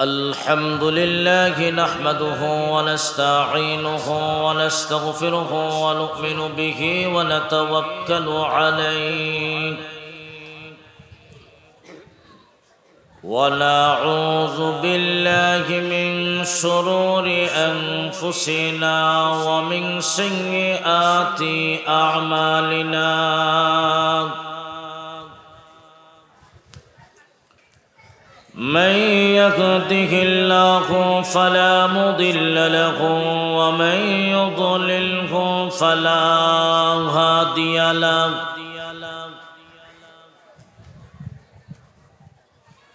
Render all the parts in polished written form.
الحمد لله نحمده ونستعينه ونستغفره ونؤمن به ونتوكل عليه ونعوذ بالله من شرور أنفسنا ومن سيئات أعمالنا من يهده الله فلا مضل له ومن يضلله فلا هادي له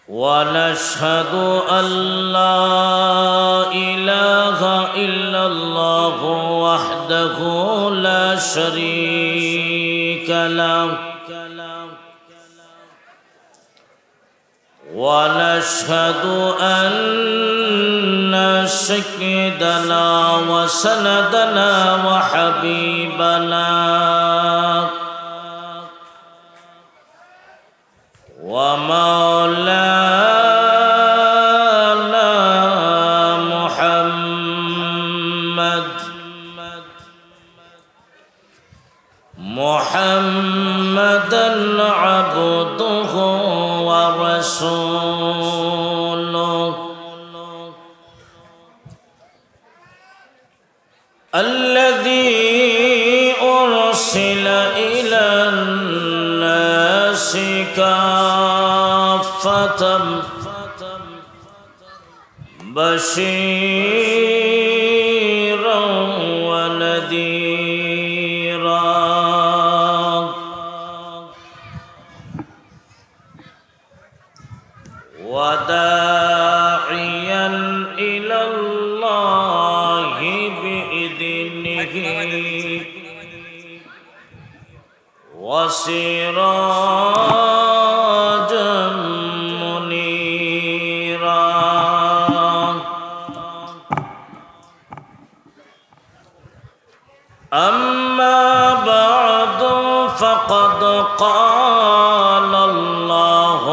ونشهد أن لا إله إلا الله وحده لا شريك له ونشهد أن سيدنا وسندنا وحبيبنا ومولانا محمدا عبده ورسوله الذي أرسل إلى الناس كافة بشيرا ونذيرا وداعيا إلى الله بإذنه وسراجا منيرا أما بعد فقد قال الله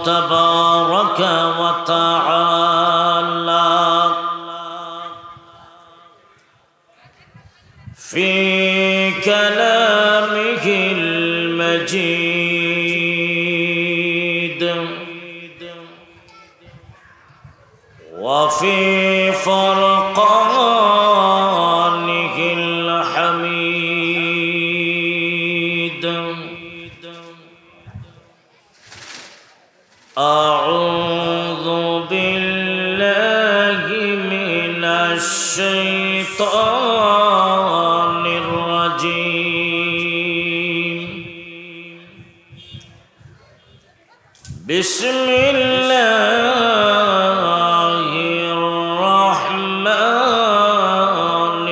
تبارك وتعالى في كلامه المجيد وفي فرقانه الحميد أعوذ بالله من الشيطان الرجيم بسم الله الرحمن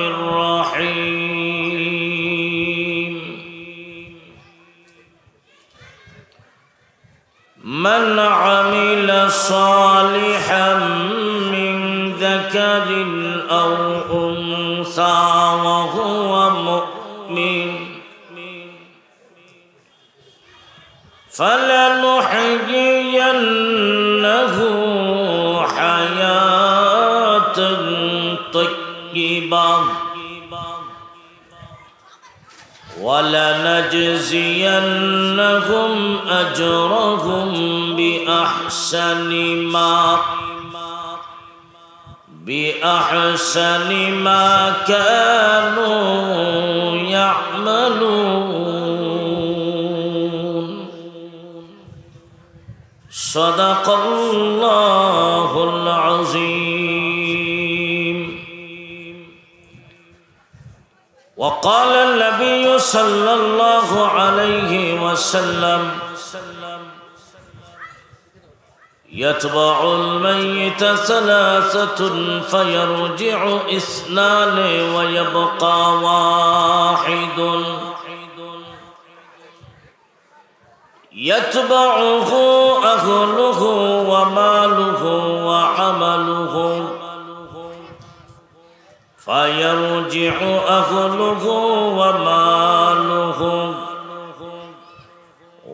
الرحيم من عمل صالحا من ذكر أو أنثى وهو مؤمن فلنحيينه حياة طيبة ولنجزينهم أجرهم بأحسن ما كانوا يعملون صدق الله العظيم. وقال النبي صلى الله عليه وسلم يتبع الميت ثلاثة فيرجع اثنان ويبقى واحد يتبعه أهله وماله وعمله فيرجع أهله وماله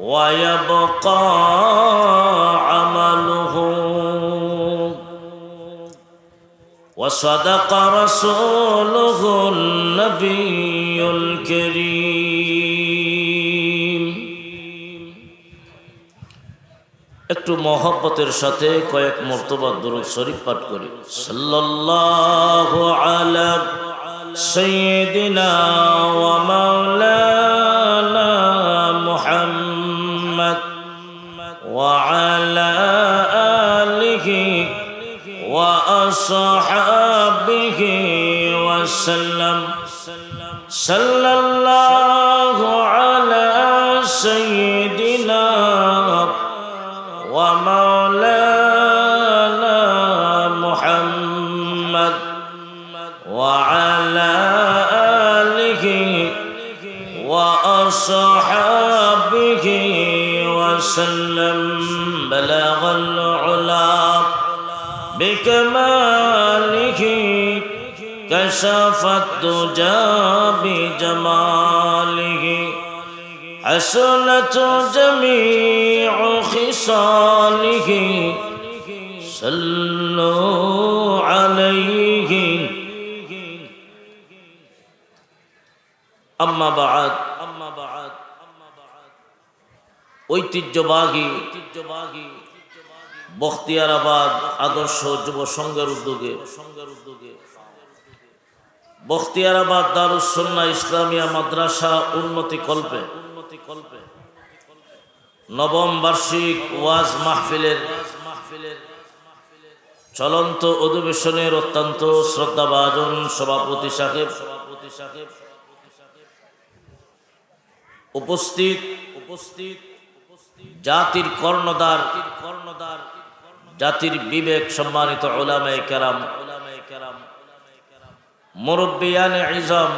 ويبقى عمله وصدق رسوله النبي الكريم একটু মহব্বতের সাথে কয়েক মর্তবা দুরূদ শরীফ পাঠ করি সাল্লাল্লাহু আলা সাইয়্যিদিনা ওয়া মাওলানা মুহাম্মদ ওয়া আলা আলিহি ওয়া আসহাবিহি ওয়া সাল্লাম সাল্লাল্লাহু আলা সাইয়্যিদিনা ومولانا محمد وعلى آله وأصحابه وسلم بلغ العلا بكماله كشف الدجى بجماله حسنت جميع خصاله صلوا عليه أما بعد ঐতিহ্যবাহী বখতিয়ারাবাদ আদর্শ যুব সংঘের উদ্যোগে বখতিয়ারাবাদ দারুস সুন্নাহ ইসলামিয়া মাদ্রাসা উন্নতি কল্পে নবম বার্ষিক ওয়াজ মাহফিলের চলন্ত অধিবেশনের অত্যন্ত শ্রদ্ধাভাজন সভাপতি সাহেব উপস্থিত জাতির কর্ণধার জাতির বিবেক সম্মানিত উলামায়ে কেরাম মুরব্বিয়ানে ইজম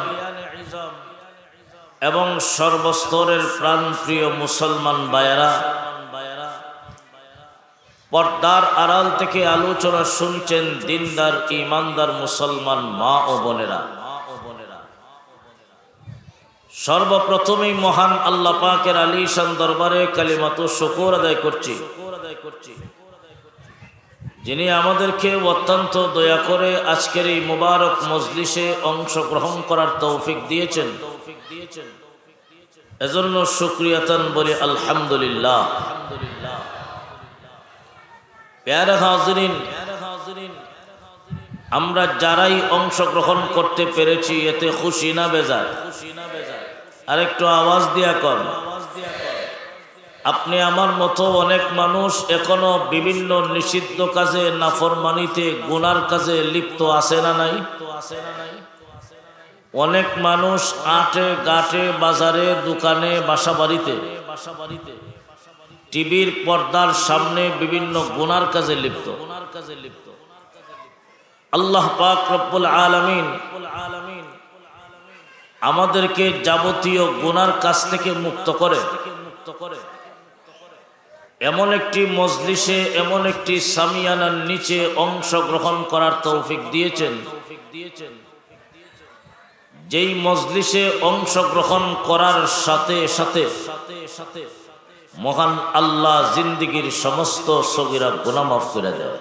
এবং সর্বস্তরের প্রাণপ্রিয় মুসলমান ভাইয়েরা পর্দার আড়াল থেকে আলোচনা শুনছেন দিনদার ইমানদার মুসলমান মা ও বোনেরা সর্বপ্রথমেই মহান আল্লাহ পাকের আলিশান দরবারে কালিমাতু শুকর আদায় করছি যিনি আমাদেরকে অত্যন্ত দয়া করে আজকের এই মুবারক মজলিসে অংশগ্রহণ করার তৌফিক দিয়েছেন এজন্য শুকরিয়াতান বলি আলহামদুলিল্লাহ। প্যারা হাজিরিন, আমরা যারাই অংশগ্রহণ করতে পেরেছি এতে খুশি না বেজার? আরেকটু আওয়াজ দিয়া কর। আপনি আমার মতো অনেক মানুষ এখনো বিভিন্ন নিষিদ্ধ কাজে, নাফরমানিতে, গুনার কাজে লিপ্ত আছে না নাই? অনেক মানুষ আটে গাটে, বাজারে, দোকানে, বাসা বাড়িতে, টিভির পর্দার সামনে বিভিন্ন গুনার কাজে লিপ্ত। আল্লাহ পাক রব্বুল আলামিন আমাদেরকে যাবতীয় গুনার কাজ থেকে মুক্ত করে এমন একটি মজলিসে, এমন একটি সামিয়ানার নিচে অংশগ্রহণ করার তৌফিক দিয়েছেন, যেই মজলিসে অংশগ্রহণ করার সাথে সাথে মহান আল্লাহ জিন্দিগির সমস্ত সগীরা গুনাহ মাফ করে দেয়।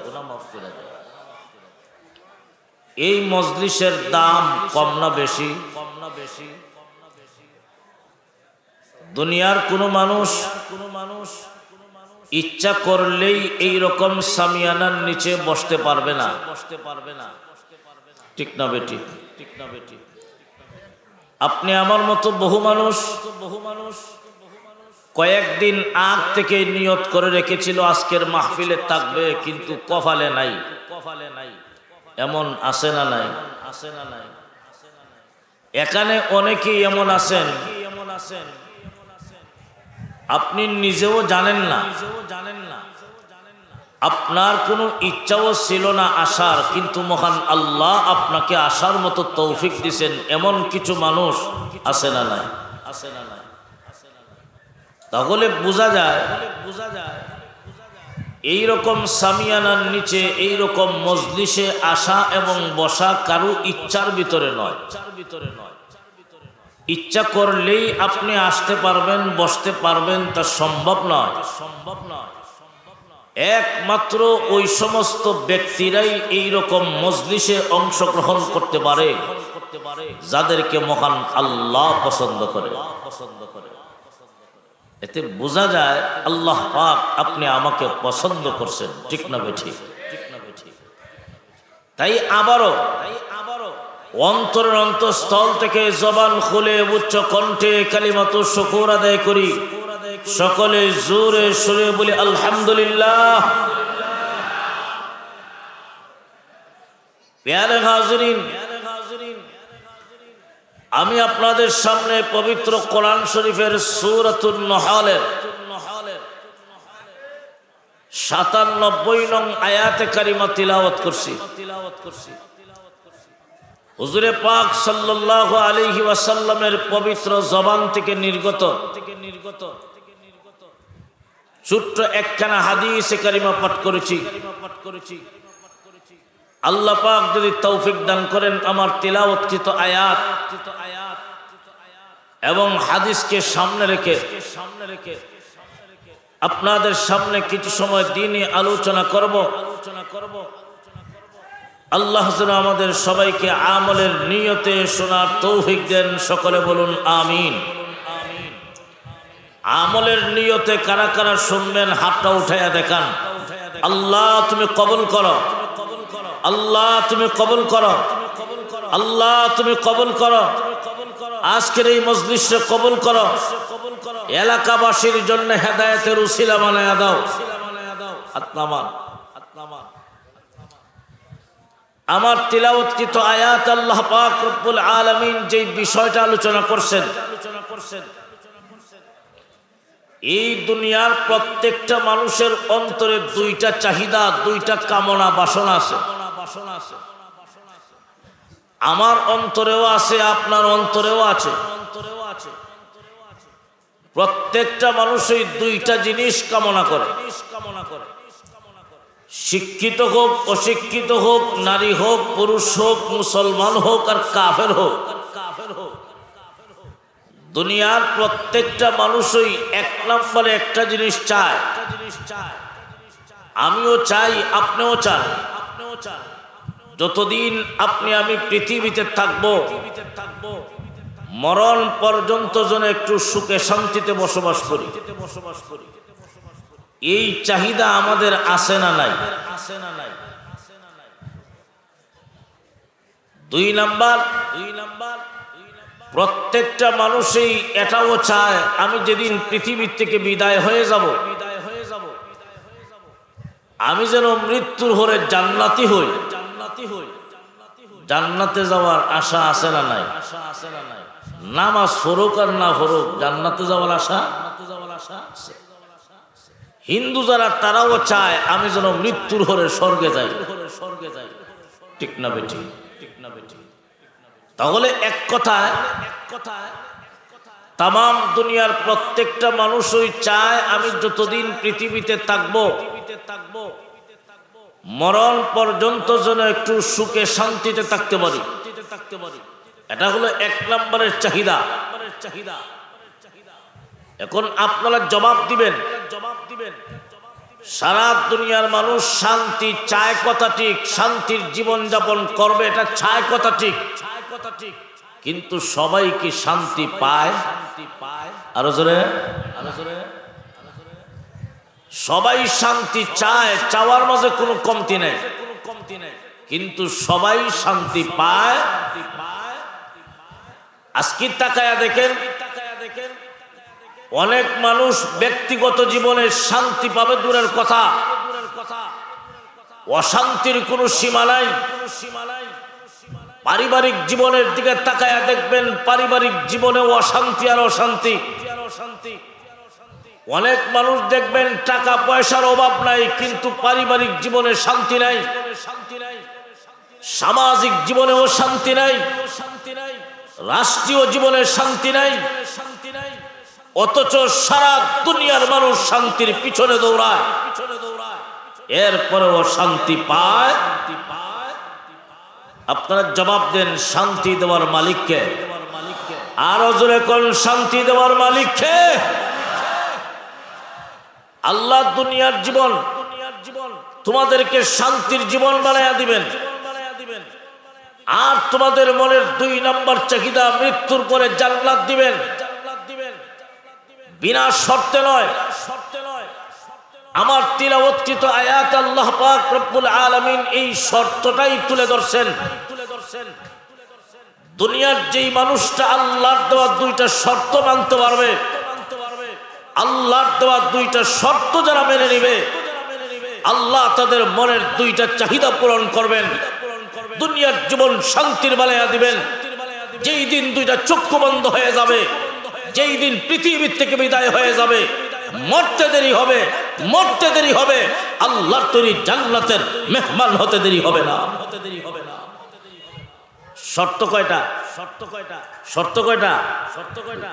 এই মজলিসের দাম কম না বেশি? দুনিয়ার কোনো মানুষ ইচ্ছা করলেই এই রকম সামিয়ানার নিচে বসতে পারবে না। ঠিক না বেটি? আপনি আমার মতো বহু মানুষ কয়েকদিন আগ থেকে নিয়ত করে রেখেছিল আজকের মাহফিলে থাকবে, কিন্তু কপালে নাই। এমন আছে না নাই? এখানে অনেকেই এমন আছেন আপনি নিজেও জানেন না, আপনার কোনো ইচ্ছাও ছিল না আসার, কিন্তু মহান আল্লাহ আপনাকে আসার মতো তৌফিক দিয়েছেন। এমন কিছু মানুষ আছে না নাই? তাহলে বোঝা যায় এই রকম সামিয়ানার নিচে, এই রকম মজলিসে আসা এবং বসা কারো ইচ্ছার ভিতরে নয়। ইচ্ছা করলেই আপনি আসতে পারবেন, বসতে পারবেন, তা সম্ভব নয়। একমাত্র ওই সমস্ত ব্যক্তিরাই এইরকম মজলিসে অংশগ্রহণ করতে পারে যাদেরকে মহান আল্লাহ পছন্দ করে। এতে বোঝা যায় আল্লাহ পাক আপনি আমাকে পছন্দ করছেন, ঠিক না বেঠিক? তাই আবারও অন্তরের অন্তঃস্থল থেকে জবান খুলে উচ্চ কণ্ঠে কালিমাতু শুকর আদায় করি। সকলে জোরে সুরে বলি আলহামদুলিল্লাহ। প্যারে হাজরিন, আমি আপনাদের সামনে পবিত্র কোরআন শরীফের সূরাতুন নাহলের ৯৭ নং আয়াতে কারিমা তিলাওয়াত করছি। হুজুরে পাক সাল্লাল্লাহু আলাইহি ওয়াসাল্লামের পবিত্র জবান থেকে নির্গত ছোট্ট একখানা হাদিসে কারিমা পাঠ করেছি। আল্লাহ পাক যদি তৌফিক দান করেন, আমার তিলাওয়াতকৃত আয়াত এবং হাদিসকে সামনে রেখে আপনাদের সামনে কিছু সময় দ্বীনি আলোচনা করব। আল্লাহ যেন আমাদের সবাইকে আমলের নিয়তে শোনার তৌফিক দেন। সকলে বলুন আমিন। আমলের নিয়তে কারা কারা শুনবেন হাতটা উঠাইয়া দেখান। আল্লাহ তুমি কবুল করো, আল্লাহ তুমি কবুল করো, আল্লাহ তুমি কবুল করো। আজকের এই মজলিসে কবুল করো। এলাকাবাসীর জন্য হেদায়েতের উসিলা বানায়া দাও। আমার তিলাওয়াতকৃত আয়াত আল্লাহ পাক রব্বুল আলামিন যে বিষয়টা আলোচনা করছেন, এই দুনিয়ার প্রত্যেকটা মানুষের অন্তরে দুইটা চাহিদা, দুইটা কামনা বাসনা আছে। আমার অন্তরেও আছে, আপনার অন্তরেও আছে। প্রত্যেকটা মানুষই দুইটা জিনিস কামনা করে। শিক্ষিত হোক, অশিক্ষিত হোক, নারী হোক, পুরুষ হোক, মুসলমান হোক আর কাফের হোক, দুনিয়ার প্রত্যেকটা মানুষই এক নম্বরে একটা জিনিস চায়। আমিও চাই, আপনিও চান। যতদিন আপনি আমি পৃথিবীতে থাকবো, মরণ পর্যন্ত যেন একটু সুখে শান্তিতে বসবাস করি, এই চাহিদা আমাদের আছে না নাই? দুই নাম্বার, প্রত্যেকটা মানুষই এটাও চায় আমি যেদিন পৃথিবীর থেকে বিদায় হয়ে যাব, আমি যেন মৃত্যুর হরে জান্নাতি হই। জান্নাতে যাওয়ার আশা আছে না নাই? নামাজ পড়ুক আর না পড়ুক, জান্নাতে যাওয়ার আশা আছে। হিন্দু যারা তারাও চায় আমি যেন মৃত্যুর হরে স্বর্গে যাই। ঠিক না বেটি? তাহলে এক কথায় তাম দুনিয়ার প্রত্যেকটা মানুষই চায় আমি যতদিন পৃথিবীতে থাকবো, মরণ পর্যন্ত যেন একটু সুখে শান্তিতে থাকতে পারি। এটা হলো এক নম্বরের চাহিদা। এখন আপনারা জবাব দিবেন, সারা দুনিয়ার মানুষ শান্তি চায় কথা ঠিক, শান্তির জীবন যাপন করবে এটা চায় কথা ঠিক, কিন্তু সবাই কি শান্তি পায়? আরো জোরে। সবাই শান্তি চায়, চাওয়ার মাঝে কোনো কমতি নেই, কিন্তু সবাই শান্তি পায়? আজকে তাকায়া দেখেন, অনেক মানুষ ব্যক্তিগত জীবনে শান্তি পাবে দূরের কথা, অশান্তির কোনো সীমা নাই। পারিবারিক জীবনের দিকে তাকায়া দেখবেন, পারিবারিক জীবনে অশান্তি আর অশান্তি। অনেক মানুষ দেখবেন টাকা পয়সার অভাব নাই, কিন্তু পারিবারিক জীবনে শান্তি নাই, সামাজিক জীবনেও শান্তি নাই, রাষ্ট্রীয় জীবনে শান্তি নাই। অথচ সারা দুনিয়ার মানুষ শান্তির পিছনে দৌড়ায়, এরপরেও শান্তি পায়? আপনারা জবাব দেন, শান্তি দেওয়ার মালিককে? আরো জোরে কোন শান্তি দেওয়ার মালিক কে? আল্লাহ দুনিয়ার জীবন তোমাদেরকে শান্তির জীবন বানায়া দিবেন, আর তোমাদের মনের 2 নম্বর চাহিদা মৃত্যুর পরে জান্নাত দিবেন, বিনা শর্তে নয়। আমার তিলাওয়াতকৃত আয়াত আল্লাহ পাক রব্বুল আলামিন এই শর্তটাই তুলে ধরছেন। দুনিয়ার যেই মানুষটা আল্লাহর দেওয়া 2টা শর্ত মানতে পারবে, আল্লাহর দেওয়া 2টা শর্ত যারা মেনে নিবে, আল্লাহ তাদের মনের 2টা চাহিদা পূরণ করবেন, দুনিয়ার জীবন শান্তির বানায়া দিবেন। যেই দিন 2টা চক্ষু বন্ধ হয়ে যাবে, যেই দিন পৃথিবীর থেকে বিদায় হয়ে যাবে, মরতে দেরি হবে, মরতে দেরি হবে, আল্লাহর তৈরি জান্নাতের মেহমান হতে দেরি হবে না। শর্ত কয়টা? শর্ত কয়টা? শর্ত কয়টা? শর্ত কয়টা?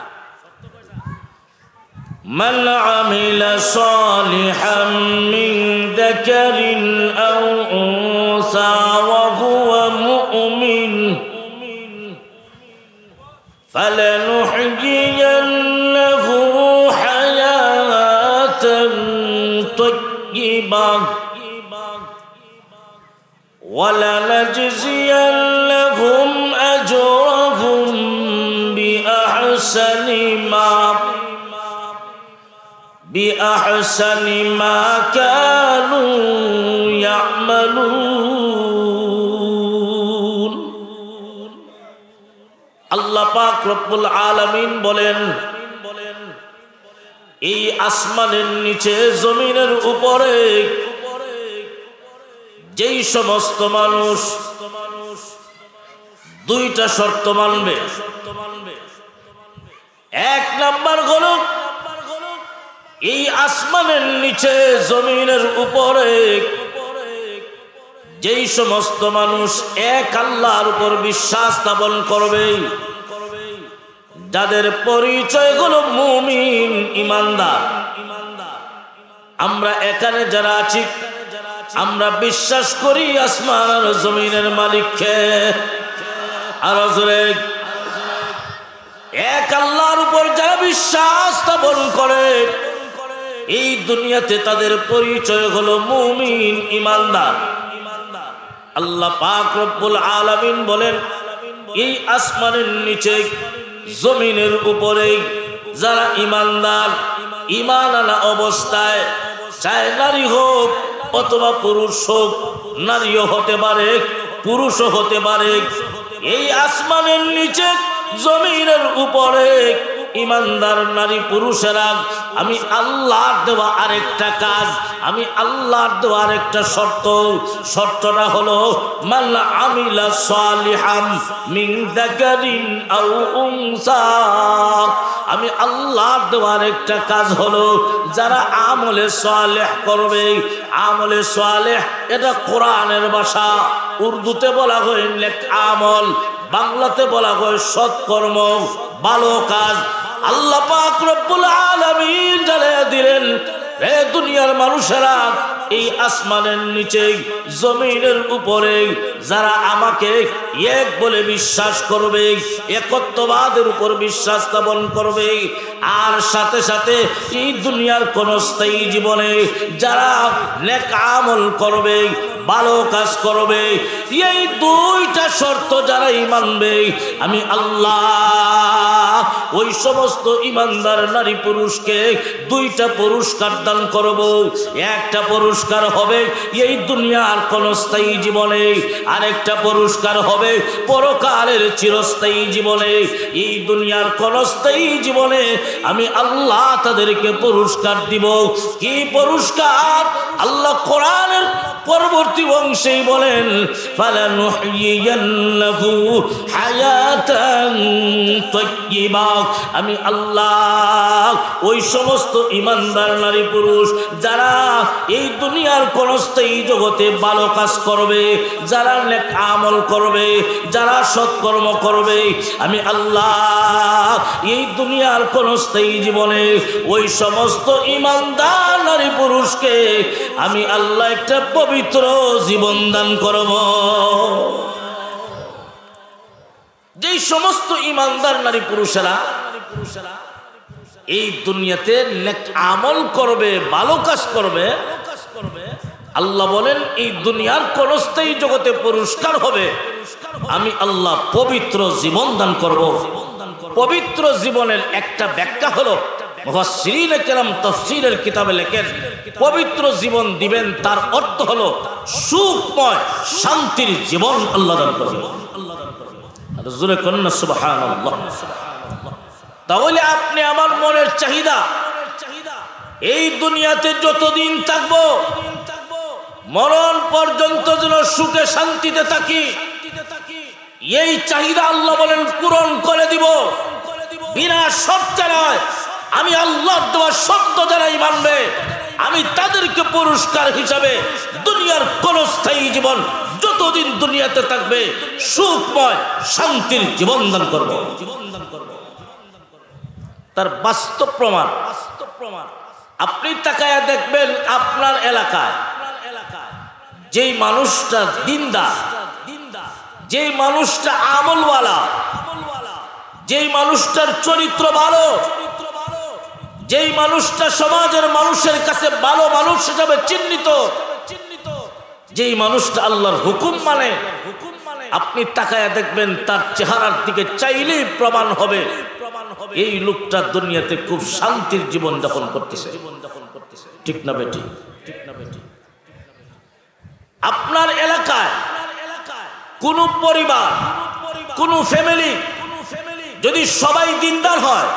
মান আমিলা সালিহাম মিন যাকারিন আও উনসা ওয়া হুয়া মুমিন ফালানুহয়িয়ান্নাহু হায়াতান তাইয়্যিবাহ ওয়ালানাজজিয়ান্নাহুম আজরাহুম বিআহসানি মা কানু ইয়ামালুন। আল্লাহ পাক রব্বুল আলামিন বলেন, এই আসমানের নিচে জমিনের উপরে যেই সমস্ত মানুষ 2টা শর্ত মানবে, 1 নাম্বার হলো এই আসমানের নিচে জমিনের উপরে যেই সমস্ত মানুষ এক আল্লাহর উপর বিশ্বাস স্থাপন করবে, যাদের পরিচয় হলো মুমিন, ইমানদার। আমরা এখানে যারা আছি, আমরা বিশ্বাস করি আসমান আর জমিনের মালিককে। আরো জোরে, এক আল্লাহর উপর যারা বিশ্বাস স্থাপন করে, এই দুনিয়াতে তাদের পরিচয় হলো মুমিন, ইমানদার। আল্লাহ পাক রব্বুল আলামিন বলেন, এই আসমানের নিচে জমিনের উপরে যারা ইমানদার, ইমান আনা অবস্থায়, চায় নারী হোক অথবা পুরুষ হোক, নারীও হতে পারে পুরুষও হতে পারে, এই আসমানের নিচে জমিনের উপরে ইমানদার নারী পুরুষেরা আমি আল্লাহর দেওয়া আরেকটা কাজ, আমি আল্লাহর দেওয়া আরেকটা শর্ত, শর্তটা হলো মান আমিলা সালিহাম মিন যাকারিন আও উনসা। আমি আল্লাহর দেওয়া আরেকটা কাজ হলো যারা আমলে সালেহ করবে। আমলে সালেহ এটা কোরআনের ভাষা, উর্দুতে বলা হয় নেক আমল, বাংলাতে বলা হয় সৎকর্ম, ভালো কাজ। আল্লাহ পাক রব্বুল আলামিন জানিয়ে দিলেন, হে দুনিয়ার মানুষেরা, এই আসমানের নিচে জমিনের উপরে যারা আমাকে এক বলে বিশ্বাস করবে, একত্ববাদের উপর বিশ্বাস স্থাপন করবে, আর সাথে সাথে এই দুনিয়ার কোন স্থায়ী জীবনে যারা নেক আমল করবে, ভালো কাজ করবে, এই 2টা শর্ত যারাই মানবে, আমি আল্লাহ ওই সমস্ত ইমানদার নারী পুরুষকে 2টা পুরস্কার দান করব। একটা পুরস্কার হবে এই দুনিয়ার কোন স্থায়ী জীবনে, আরেকটা পুরস্কার হবে পরকালের চিরস্থায়ী জীবনে। এই দুনিয়ার কোন স্থায়ী জীবনে আমি আল্লাহ তাদেরকে পুরস্কার দিব। কি পুরস্কার? আল্লাহ কোরআনের পরবর্তী অংশেই বলেন, ফালানুহয়িয়ান্নাহু হায়াতান তাইয়্যিবা। আমি আল্লাহ ওই সমস্ত ইমানদার নারী পুরুষ যারা এই দুনিয়ার কোন স্থায়ী জগতে ভালো কাজ করবে, যারা নেক আমল করবে, যারা সৎকর্ম করবে, আমি আল্লাহ এই দুনিয়ার কোন স্থায়ী জীবনে ওই সমস্ত ইমানদার নারী পুরুষকে আমি আল্লাহ একটা পবিত্র জীবন দান করব। যেই সমস্ত ইমানদার নারী পুরুষেরা এই দুনিয়াতে নেক আমল করবে, ভালো কাজ করবে, আল্লাহ বলেন এই দুনিয়ার কোনস্থায়ী জগতে পুরস্কার হবে, আমি আল্লাহ পবিত্র জীবন দান করব। পবিত্র জীবনের একটা ব্যাখ্যা হলো মুফাসসিরিনে কেরাম তাফসীরের কিতাবে লেখেন, পবিত্র জীবন দিবেন তার অর্থ হলো সুখময় শান্তির জীবন আল্লাহ দান করবেন। আর জোরে কন্না সুবহানাল্লাহ। তাহলে আপনি আমার মনের চাহিদা, এই দুনিয়াতে যতদিন থাকবো মরণ পর্যন্ত যেন সুখে শান্তিতে থাকি, এই চাহিদা আল্লাহ বলেন পূরণ করে দিব বিনা শর্তে নয়। আমি আল্লাহর দেওয়া শব্দ যারাই মানবে আমি তাদেরকে পুরস্কার হিসাবে দুনিয়ার কোন স্থায়ী জীবন যতদিন দুনিয়াতে থাকবে সুখময় শান্তির জীবন দান করব। তার বাস্তব প্রমাণ আপনি তাকায়া দেখবেন আপনার এলাকায় যেই মানুষটা দিনদার, যেই মানুষটা আমলওয়ালা, যেই মানুষটার চরিত্র ভালো, যেই মানুষটা সমাজের মানুষের কাছে ভালো মানুষ হিসাবে চিহ্নিত, যেই মানুষটা আল্লাহর হুকুম মানে, আপনি তাকায়া দেখবেন তার চেহারার দিকে চাইলেই প্রমাণ হবে এই লোকটা দুনিয়াতে খুব শান্তির জীবন যাপন করতেছে। ঠিক না বেটি? আপনার এলাকায় কোন পরিবার, কোন ফ্যামিলি যদি সবাই দিনদার হয়,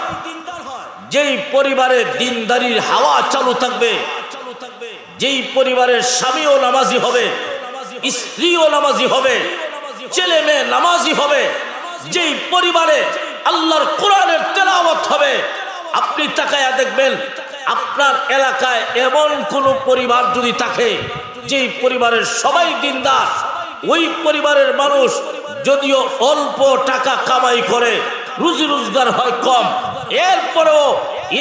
যেই পরিবারে দিনদারির হাওয়া চালু থাকবে, যেই পরিবারের স্বামীও নামাজি হবে, স্ত্রীও নামাজি হবে, ছেলে মেয়ে নামাজি হবে, যেই পরিবারে আল্লাহর কোরআনের তেলাওয়াত হবে, আপনি তাকায়া দেখবেন আপনার এলাকায় এমন কোন পরিবার যদি থাকে যেই পরিবারের সবাই দিনদার, ওই পরিবারের মানুষ যদিও অল্প টাকা কামাই করে, রুজি রোজগার হয় কম, এরপরেও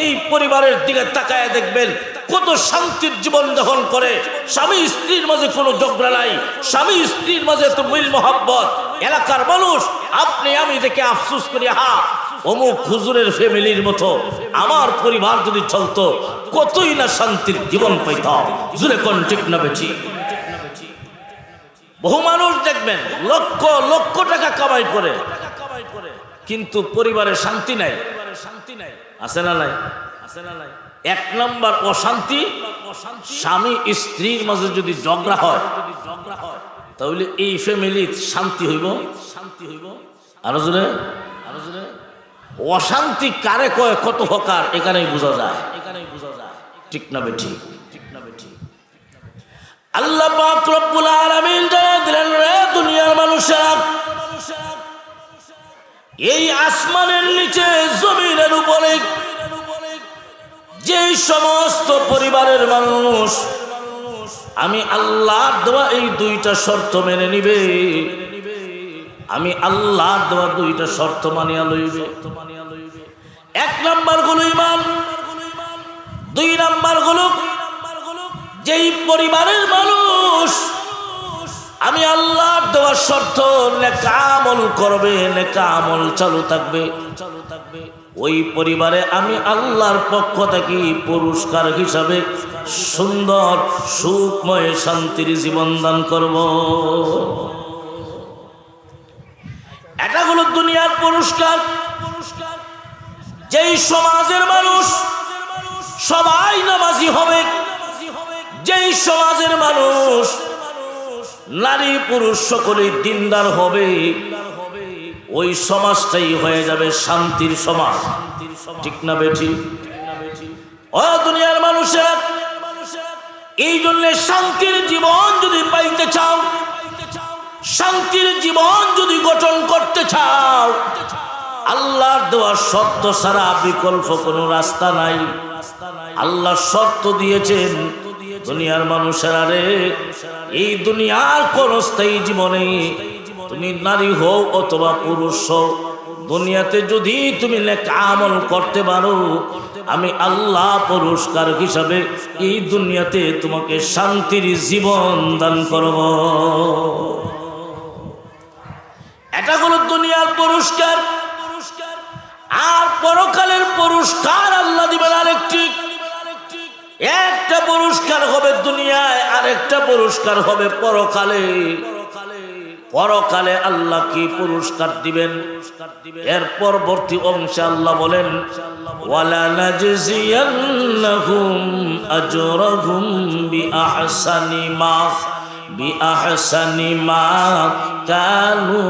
এই পরিবারের দিকে তাকায় দেখবেন কত শান্তির জীবন যাপন করে। স্বামী স্ত্রীর মাঝে কোনো ঝগড়া নাই, স্বামী স্ত্রীর মাঝে তো মিল মহাব্বত। এলাকার মানুষ আপনি আমি দেখে আফসোস করি, হা অমুক হুজুরের ফ্যামিলির মতো আমার পরিবার যদি চলতো কতই না শান্তির জীবন পাইতাম। জুরে কোন ঠিক না বেঠি? বহু মানুষ দেখবেন লক্ষ লক্ষ টাকা কামাই করে কিন্তু পরিবারে শান্তি নাই। আছে না নাই? এক নম্বর অশান্তি, স্বামী স্ত্রীর মাঝে যদি ঝগড়া হয় তাহলে এই ফ্যামিলির শান্তি হইব? আরো জোরে। অশান্তি কারে কয় কত হকার এখানেই বোঝা যায়। ঠিক না বেঠি? আল্লাহ পাক রব্বুল আলামিন জানিয়ে দিলেন, রে দুনিয়ার মানুষেরা, এই আসমানের নিচে জমিনের উপরে যেই সমস্ত পরিবারের মানুষ আমি আল্লাহর দেওয়া এই দুইটা শর্ত মেনে নিবে, আমি আল্লাহর দেওয়া দুইটা শর্ত মানিয়া লইবে। এক নাম্বার হলো ঈমান, দুই নাম্বার হলো যেই পরিবারের মানুষ আমি আল্লাহর দেওয়া শর্ত নেক আমল করবে, নেক আমল চালু থাকবে, ওই পরিবারে আমি আল্লাহর পক্ষ থেকে পুরস্কার হিসাবে সুন্দর সুখময় শান্তির জীবন দান করব। এটা হলো দুনিয়ার পুরস্কার। যেই সমাজের মানুষ সবাই নামাজি হবে, যেই সমাজের মানুষ নারী পুরুষ সকলেই দিনদার হবে, ওই সমাজটাই হয়ে যাবে শান্তির সমাজ। ঠিক না বেঠি? ও দুনিয়ার মানুষেরা, এই জন্য শান্তির জীবন যদি পাইতে চাও, শান্তির জীবন যদি গঠন করতে চাও, আল্লাহর দেওয়া শর্ত ছাড়া বিকল্প কোনো রাস্তা নাই। আল্লাহ শর্ত দিয়েছেন, দুনিয়ার মানুষেরা রে, এই দুনিয়ার কোন স্থায়ী জীবনে তুমি নারী হও অথবা পুরুষ হও, দুনিয়াতে যদি তুমি নেক আমল করতে পারো, আমি আল্লাহ পুরস্কার হিসাবে এই দুনিয়াতে তোমাকে শান্তির জীবন দান করব। এটা হলো দুনিয়ার পুরস্কার। আর পরকালের পুরস্কার আল্লাহ দিবেন আরেকটি। একটা পুরস্কার হবে দুনিয়ায়, আরেকটা পুরস্কার হবে পরকালে। পরকালে আল্লাহ কি পুরস্কার দিবেন? এর পরবর্তী অংশে আল্লাহ বলেন, ওয়ালা নাজজিয়ান্নাহুম আজরাহুম বিআহসানি মা কানু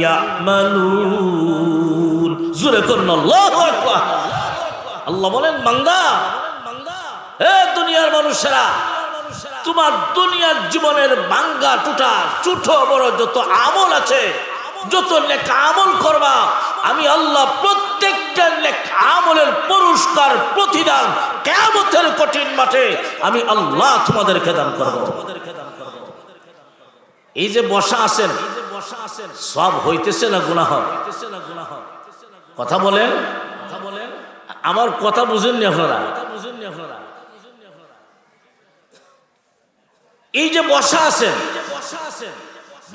ইয়ামালুন। জোরে করুন আল্লাহু আকবার। আল্লাহ বলেন, বান্দা, হে দুনিয়ার মানুষেরা, তোমার দুনিয়ার জীবনের ভাঙ্গা টুটা ছোট বড় যত আমল আছে, যত নেক আমল করবা, আমি আল্লাহ প্রত্যেকটা নেক আমলের পুরস্কার প্রতিদান কিয়ামতের কঠিন মাঠে আমি আল্লাহ তোমাদেরকে দান করব। এই যে বসা আছেন, সব হইতেছে না গুনাহ হয়? কথা বলেন, আমার কথা বুঝেননি আপনারা? এই যে বসা আছেন,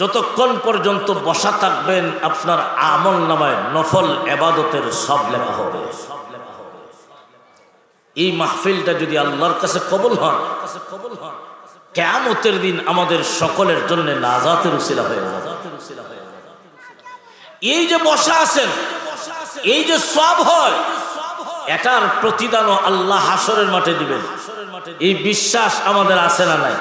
যতক্ষণ পর্যন্ত বসা থাকবেন আপনার আমল নামায় নফল ইবাদতের সব লেখা হবে। এই মাহফিলটা যদি আল্লাহর কাছে কবুল হয়, কিয়ামতের দিন আমাদের সকলের জন্য নাজাতের উসিলা হয়ে যাবে। এই যে বসা আছেন, এই যে সব হয়, এটার প্রতিদানও আল্লাহ হাসরের মাঠে দিবেন। এই বিশ্বাস আমাদের আছে না নাই?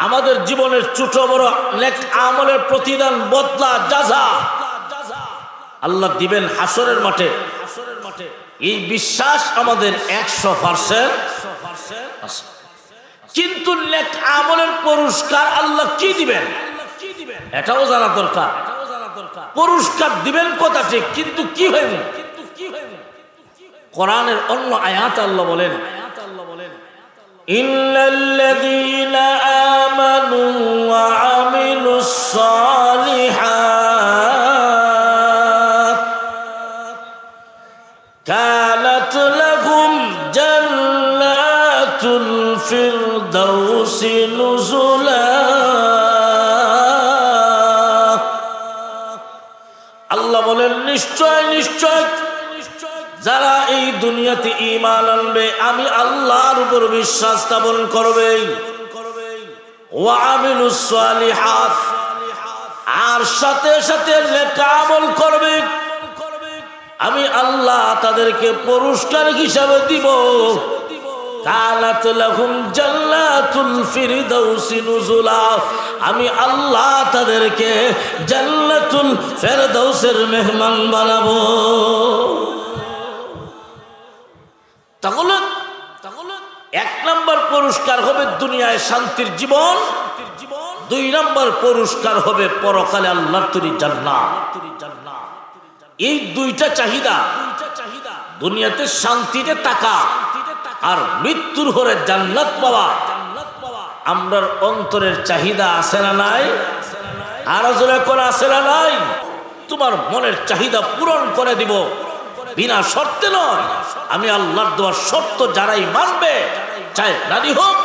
আমাদের জীবনের ছোট বড় নেক আমলের প্রতিদান, বদলা, জাযা আল্লাহ দিবেন হাসরের মাঠে। এই বিশ্বাস আমাদের 100% আছে। কিন্তু নেক আমলের পুরস্কার আল্লাহ কি দিবেন এটাও জানা দরকার। পুরস্কার দিবেন কথা ঠিক, কিন্তু কি হইবে? কোরআনের অন্য আয়াত আল্লাহ বলেন, ইন্নাল্লাযীনা আমানু ওয়া আমিলুস সালিহাত কানাত লাহুম জান্নাতুল ফিরদাউসি নুজুলা। আল্লাহ বলেন, নিশ্চয় নিশ্চয় যারা এই দুনিয়াতে ঈমান আনবে, আমি আল্লাহর উপর বিশ্বাস স্থাপন করবে, ওয়া আমিলুস সালিহাত, আর সাথে সাথে নেক আমল করবে, আমি আল্লাহ তাদেরকে পুরস্কার হিসাবে দিব। কানাত লাহুম জান্নাতুল ফিরদাউসি নুজুলা, আমি আল্লাহ তাদেরকে জান্নাতুল ফিরদাউসের মেহমান বানাবো। তাহলে এক নম্বর পুরস্কার হবে দুনিয়ায় শান্তির জীবন, 2 নম্বর পুরস্কার হবে পরকালে আল্লাহর তৈরি জান্নাত। এই 2টা চাহিদা, দুনিয়াতে শান্তিতে থাকা আর মৃত্যুর পরে জান্নাত পাওয়া, আমরার অন্তরের চাহিদা আছে না নাই? আরো জোরে করে আছে না নাই? তোমার মনের চাহিদা পূরণ করে দিব, বিনা শর্তে নয়। আমি আল্লাহর দেওয়ার শর্ত যারাই মানবে, চাই নারী হোক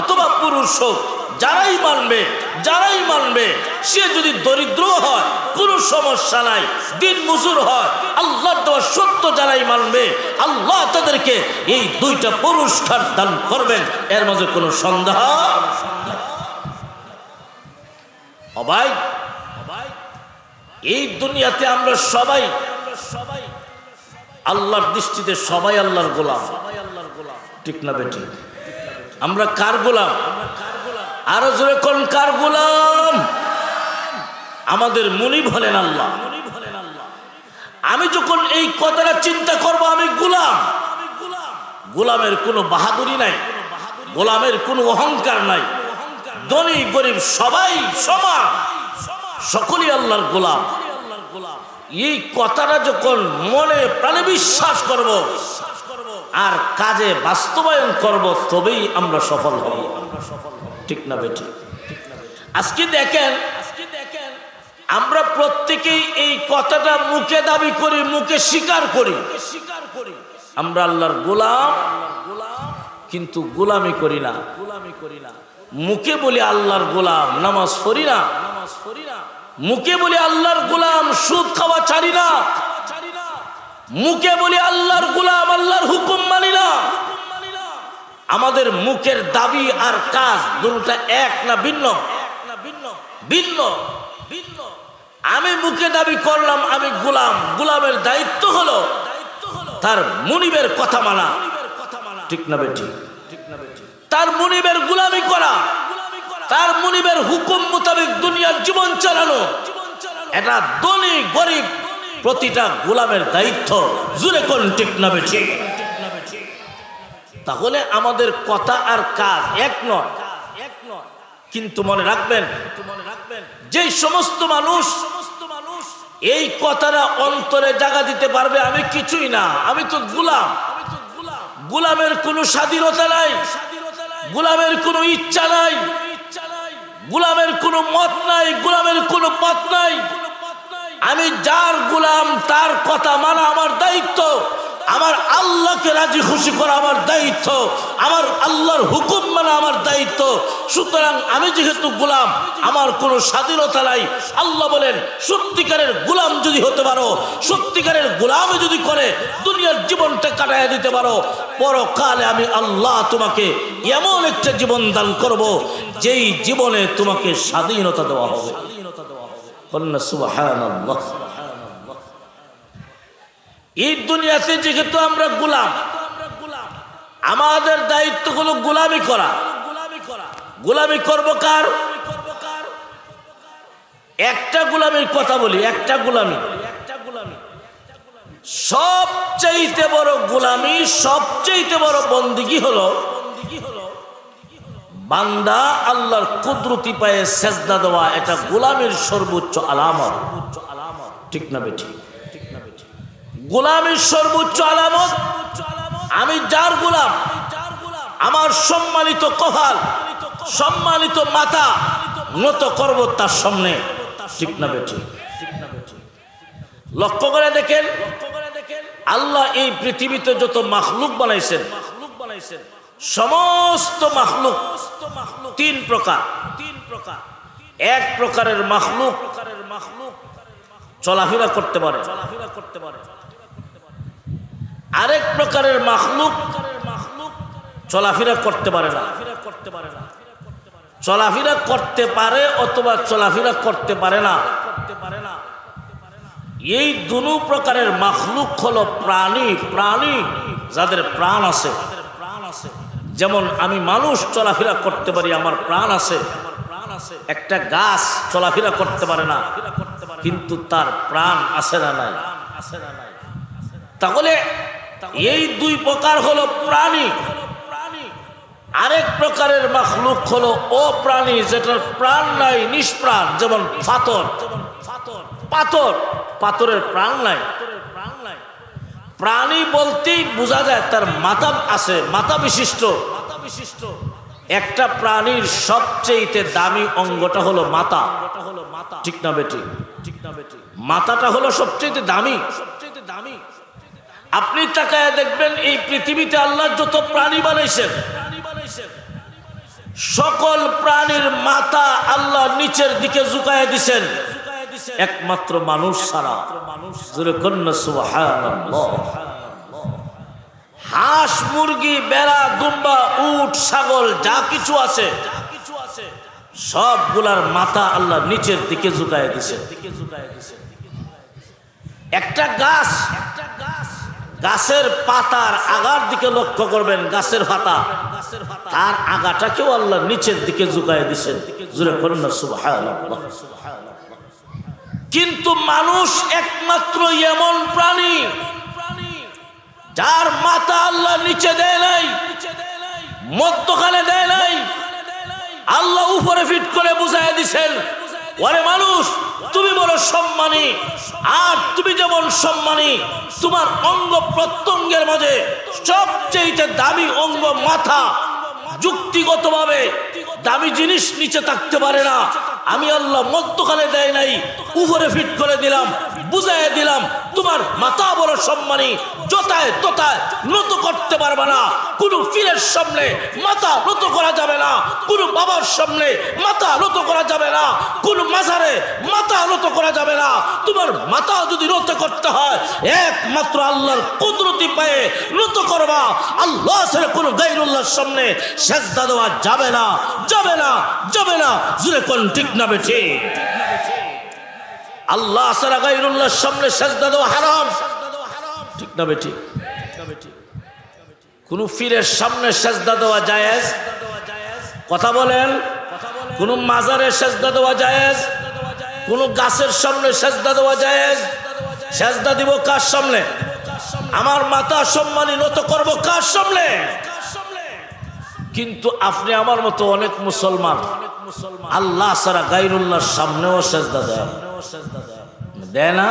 অথবা পুরুষ হোক, যারাই মানবে, সে যদি দরিদ্র হয় কোনো সমস্যা নাই, দিন মজুর হয়, আল্লাহর দেওয়ার শর্ত যারাই মানবে, আল্লাহ তাদেরকে এই 2টা পুরস্কার দান করবেন। এর মাঝে কোনো সন্দেহ ভাই? এই দুনিয়াতে আমরা সবাই আল্লাহর দৃষ্টিতে সবাই আল্লাহর গোলাম, ঠিক না বেটি? আমরা কার গোলাম? আরো জোরে কোন কার গোলাম? আমাদের মুনিব হলেন আল্লাহ। আমি যখন এই কথাটা চিন্তা করব, আমি গোলাম, গোলামের কোনো বাহাদুরি নাই, গোলামের কোনো অহংকার নাই, ধনী গরিব সবাই সমান, সকলেই আল্লাহর গোলাম। এই কথাটা যখন মনে প্রাণে বিশ্বাস করব আর কাজে বাস্তবায়ন করব, তবেই আমরা সফল হব, ঠিক না বেটি? আজকে দেখেন, আমরা প্রত্যেকেই এই কথাটা মুখে দাবি করি, মুখে স্বীকার করি, আমরা আল্লাহর গোলাম, কিন্তু গোলামি করি না। মুখে বলি আল্লাহর গোলাম, নামাজ পড়ি না, মুখে বলি আল্লাহর গোলাম, সুদ খাওয়া ছাড়ি না। মুখে বলি আল্লাহর গোলাম, আল্লাহর হুকুম মানি না। আমাদের মুখের দাবি আর কাজ দুটোটা এক না ভিন্ন? ভিন্ন। আমি মুখে দাবি করলাম আমি গোলাম, গোলামের দায়িত্ব হলো তার মুনিবের কথা মানা, ঠিক না বেঠিক? তার মুনিবের গোলামি করা, তার মুনিবের হুকুম মোতাবেক দুনিয়ার জীবন চালানো। এটা ধনী গরিব প্রতিটা গোলামের দায়িত্ব। জুড়ে কোন ঠিক না বেঠিক? তাহলে আমাদের কথা আর কাজ এক নয়। কিন্তু মনে রাখবেন, যেই সমস্ত মানুষ এই কথাটা অন্তরে জায়গা দিতে পারবে আমি কিছুই না, আমি তো গোলাম, গোলামের কোনো স্বাধীনতা নাই, গোলামের কোনো ইচ্ছা নাই, গোলামের কোনো মত নাই, গোলামের কোনো পথ নাই। আমি যার গোলাম তার কথা মানা আমার দায়িত্ব, আমার আল্লাহকে রাজি খুশি করা আমার দায়িত্ব, আমার আল্লাহর হুকুম মানা আমার দায়িত্ব। সুতরাং আমি যেহেতু গোলাম, আমার কোনো স্বাধীনতা নাই। আল্লাহ বলেন সত্যিকারের গোলাম যদি হতে পারো, সত্যিকারের গোলাম যদি করে দুনিয়ার জীবনটা কাটাইয়া দিতে পারো, পরকালে আমি আল্লাহ তোমাকে এমন একটা জীবন দান করব যেই জীবনে তোমাকে স্বাধীনতা দেওয়া হবে। সুবহানাল্লাহ। এই দুনিয়াতে যেহেতু আমরা গোলাম, আমাদের দায়িত্ব হলো গোলামি করা। গোলামি করব কার? একটা গোলামির কথা বলি, একটা গোলামি, সবচাইতে বড় গোলামি, সবচাইতে বড় বন্দিগি হলো বান্দা আল্লাহর কুদরতি পায়ে সেজদা দেওয়া। এটা গোলামের সর্বোচ্চ আলামত, ঠিক না বেঠিক? গোলামের সর্বোচ্চ আলামত আমি যার গোলাম, আমার সম্মানিত কপাল, সম্মানিত মাথা নত করব তার সামনে, ঠিক না বেঠিক? লক্ষ্য করে দেখেন, আল্লাহ এই পৃথিবীতে যত মাখলুক বানাইছেন, সমস্ত মাখলুক তিন প্রকার। এক প্রকারের মাখলুক চলাফেরা করতে পারে, আরেক প্রকারের মাখলুক চলাফেরা করতে পারে না। চলাফেরা করতে পারে অথবা চলাফেরা করতে পারে না। এই দুই প্রকারের মাখলুক হলো প্রাণী, প্রাণী যাদের প্রাণ আছে। যেমন আমি মানুষ চলাফেরা করতে পারি, আমার প্রাণ আছে। একটা গাছ চলাফেরা করতে পারে না, কিন্তু তার প্রাণ আছে না নাই? তাহলে এই দুই প্রকার হলো প্রাণী। আরেক প্রকারের মাখলুক হলো অপ্রাণী, যেটার প্রাণ নাই, নিষ্প্রাণ। যেমন পাথর, পাথর, পাথরের প্রাণ নাই। প্রাণী বলতেই বোঝা যায় তার মাথা আছে, মাথা বিশিষ্ট। একটা প্রাণীর সবচেয়ে দামি অঙ্গটা হলো মাথা, ঠিক না বেটি? মাথাটা হলো সবচেয়ে দামি। আপনি তাকায় দেখবেন এই পৃথিবীতে আল্লাহ যত প্রাণী বানাইছেন, সকল প্রাণীর মাথা আল্লাহ নিচের দিকে ঝুঁকায় দিছেন, একমাত্র মানুষ ছাড়া। সুবহানাল্লাহ। হাঁস, মুরগি, বেড়া, দুম্বা, উট, ছাগল যা কিছু আছে সবগুলার মাথা আল্লাহ নিচের দিকে ঝুঁকায় দিছেন। একটা গাছ, গাছের পাতার আগার দিকে লক্ষ্য করবেন, গাছের পাতা, তার আগাটাকেও আল্লাহ নিচের দিকে ঝুঁকায় দিছেন। জোরে বলুন না সুবহানাল্লাহ। কিন্তু মানুষ একমাত্র এমন প্রাণী যার মাথা আল্লাহ নিচে দেয় নাই, মধ্যখানে দেয় নাই, আল্লাহ উপরে ফিট করে বুঝাই দিছেন, ওরে মানুষ তুমি বড় সম্মানী, আর তুমি যেমন সম্মানী, তোমার অঙ্গ প্রত্যঙ্গের মাঝে সবচেয়ে দামি অঙ্গ মাথা। যুক্তিগতভাবে দামি জিনিস নিচে থাকতে পারে না, আমি আল্লাহ মধ্যখানে দেয় নাই, উপরে ফিট করে দিলাম, বুঝাই দিলাম তোমার মাথা বড় সম্মানী, যথায় তথায় নত করতে পারবে না। কোনো পীরের সামনে মাথা নত করা যাবে না, কোনো বাবার সামনে মাথা নত করা যাবে না, কোনো মাজারে মাথা নত করা যাবে না। তোমার মাথা যদি নত করতে হয় একমাত্র আল্লাহর কুদরতি পায়ে নত করবা। আল্লাহ ছাড়া কোনো গায়রুল্লাহর সামনে সেজদা দেওয়া যাবে না, যাবে না, যাবে না। জুরে কোন ঠিক না বেঠি? আল্লাহ ছাড়া গায়রুল্লাহর সামনে সেজদা দেওয়া হারাম, ঠিক না বেঠি? কোন পীরের সামনে সেজদা দেওয়া জায়েজ? কথা বলেন। কোন মাজারে সেজদা দেওয়া জায়েজ? কোন গাছের সামনে সেজদা দেওয়া জায়েজ? সেজদা দিব কার সামনে? আমার মাথা সম্মানী নত করব কার সামনে? কিন্তু আপনি আমার মতো অনেক মুসলমান আল্লাহ ছাড়া গায়রুল্লাহর সামনেও সেজদা দেয়, দেয় না?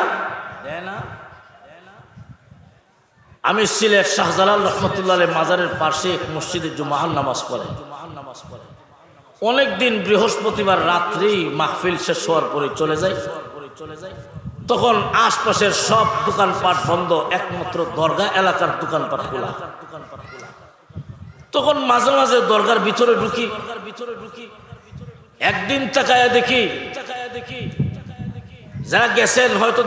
আমি সিলেট শাহজালাল রহমতুল্লাহ মাজারের পাশে এক মসজিদে জুমার নামাজ পড়ে। অনেকদিন বৃহস্পতিবার রাত্রি মাহফিল শেষ হওয়ার পরে চলে যাই। তখন আশপাশের সব দোকানপাট বন্ধ, একমাত্র দরগা এলাকার দোকানপাট খোলা। তখন মাঝে মাঝে দরগার ভিতরে ঢুকি। একদিন তাকায়া দেখি, যারা গেছেন হয়তো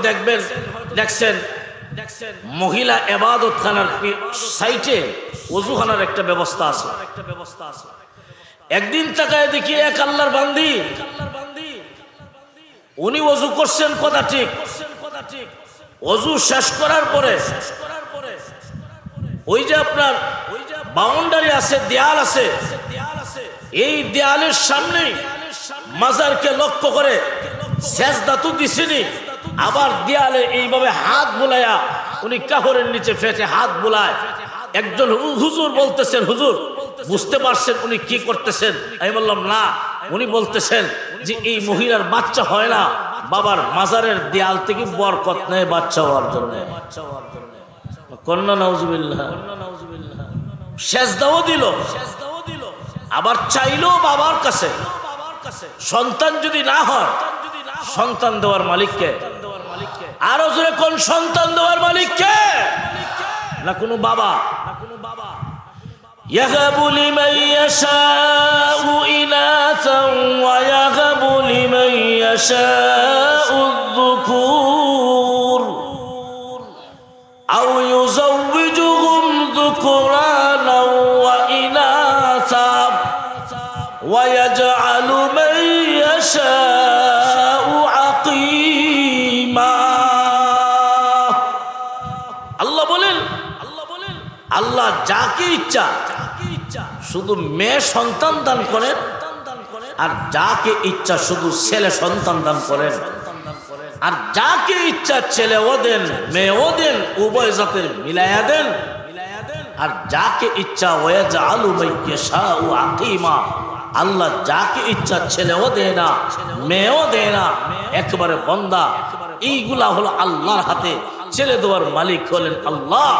দেখছেন মহিলা ইবাদত খানার সাইটে ওযুখানার একটা ব্যবস্থা আছে। একদিন তাকায় দেখি এক আল্লাহর বান্দি, উনি ওযু করছেন, কথা ঠিক। ওযু শেষ করার পরে ওই যে আপনার বাউন্ডারি আছে, দেয়াল আছে, এই দেয়ালের সামনে মাজারকে লক্ষ্য করে সেজদা তো দিছেনি, আবার দেয়ালে এইভাবে হাত বুলায়া উনি কাপড়ের নিচে ফেটে হাত বুলায়। একজন হুজুর বলতেছেন, হুজুর বুঝতে পারছেন উনি কি করতেছেন? আমি বললাম না। উনি বলতেছেন যে এই মহিলার বাচ্চা হয় না, বাবার মাজারের দেয়াল থেকে বরকত নেয় বাচ্চা হওয়ার জন্য। কন্যা নাউজুবিল্লাহ। সেজদাও দিল, আবার চাইলো বাবার কাছে। সন্তান যদি না হয়, সন্তান দেওয়ার মালিককে? আরো জোরে কোন সন্তান দেওয়ার মালিককে? না কোনো বাবা? يهب لمن يشاء إناثا ويهب لمن يشاء الذكور أو يزوجهم ذكرانا وإناثا ويجعل من يشاء عقيما। আল্লাহ যাকে ইচ্ছা শুধু মেয়ে সন্তান দান করেন, আর যাকে ইচ্ছা শুধু ছেলে সন্তান দান করেন, আর যাকে ইচ্ছা ছেলেও দেন মেয়েও দেন, উভয় জাতের মিলাইয়া দেন। আর যাকে ইচ্ছা ওয়াজআলু মান ইয়াশাউ আকিমা, আল্লাহ যাকে ইচ্ছা ছেলেও দেয় না মেয়েও দেয় না, একবারে বান্দা। এইগুলা হলো আল্লাহর হাতে। ছেলে দেওয়ার মালিক হলেন আল্লাহ।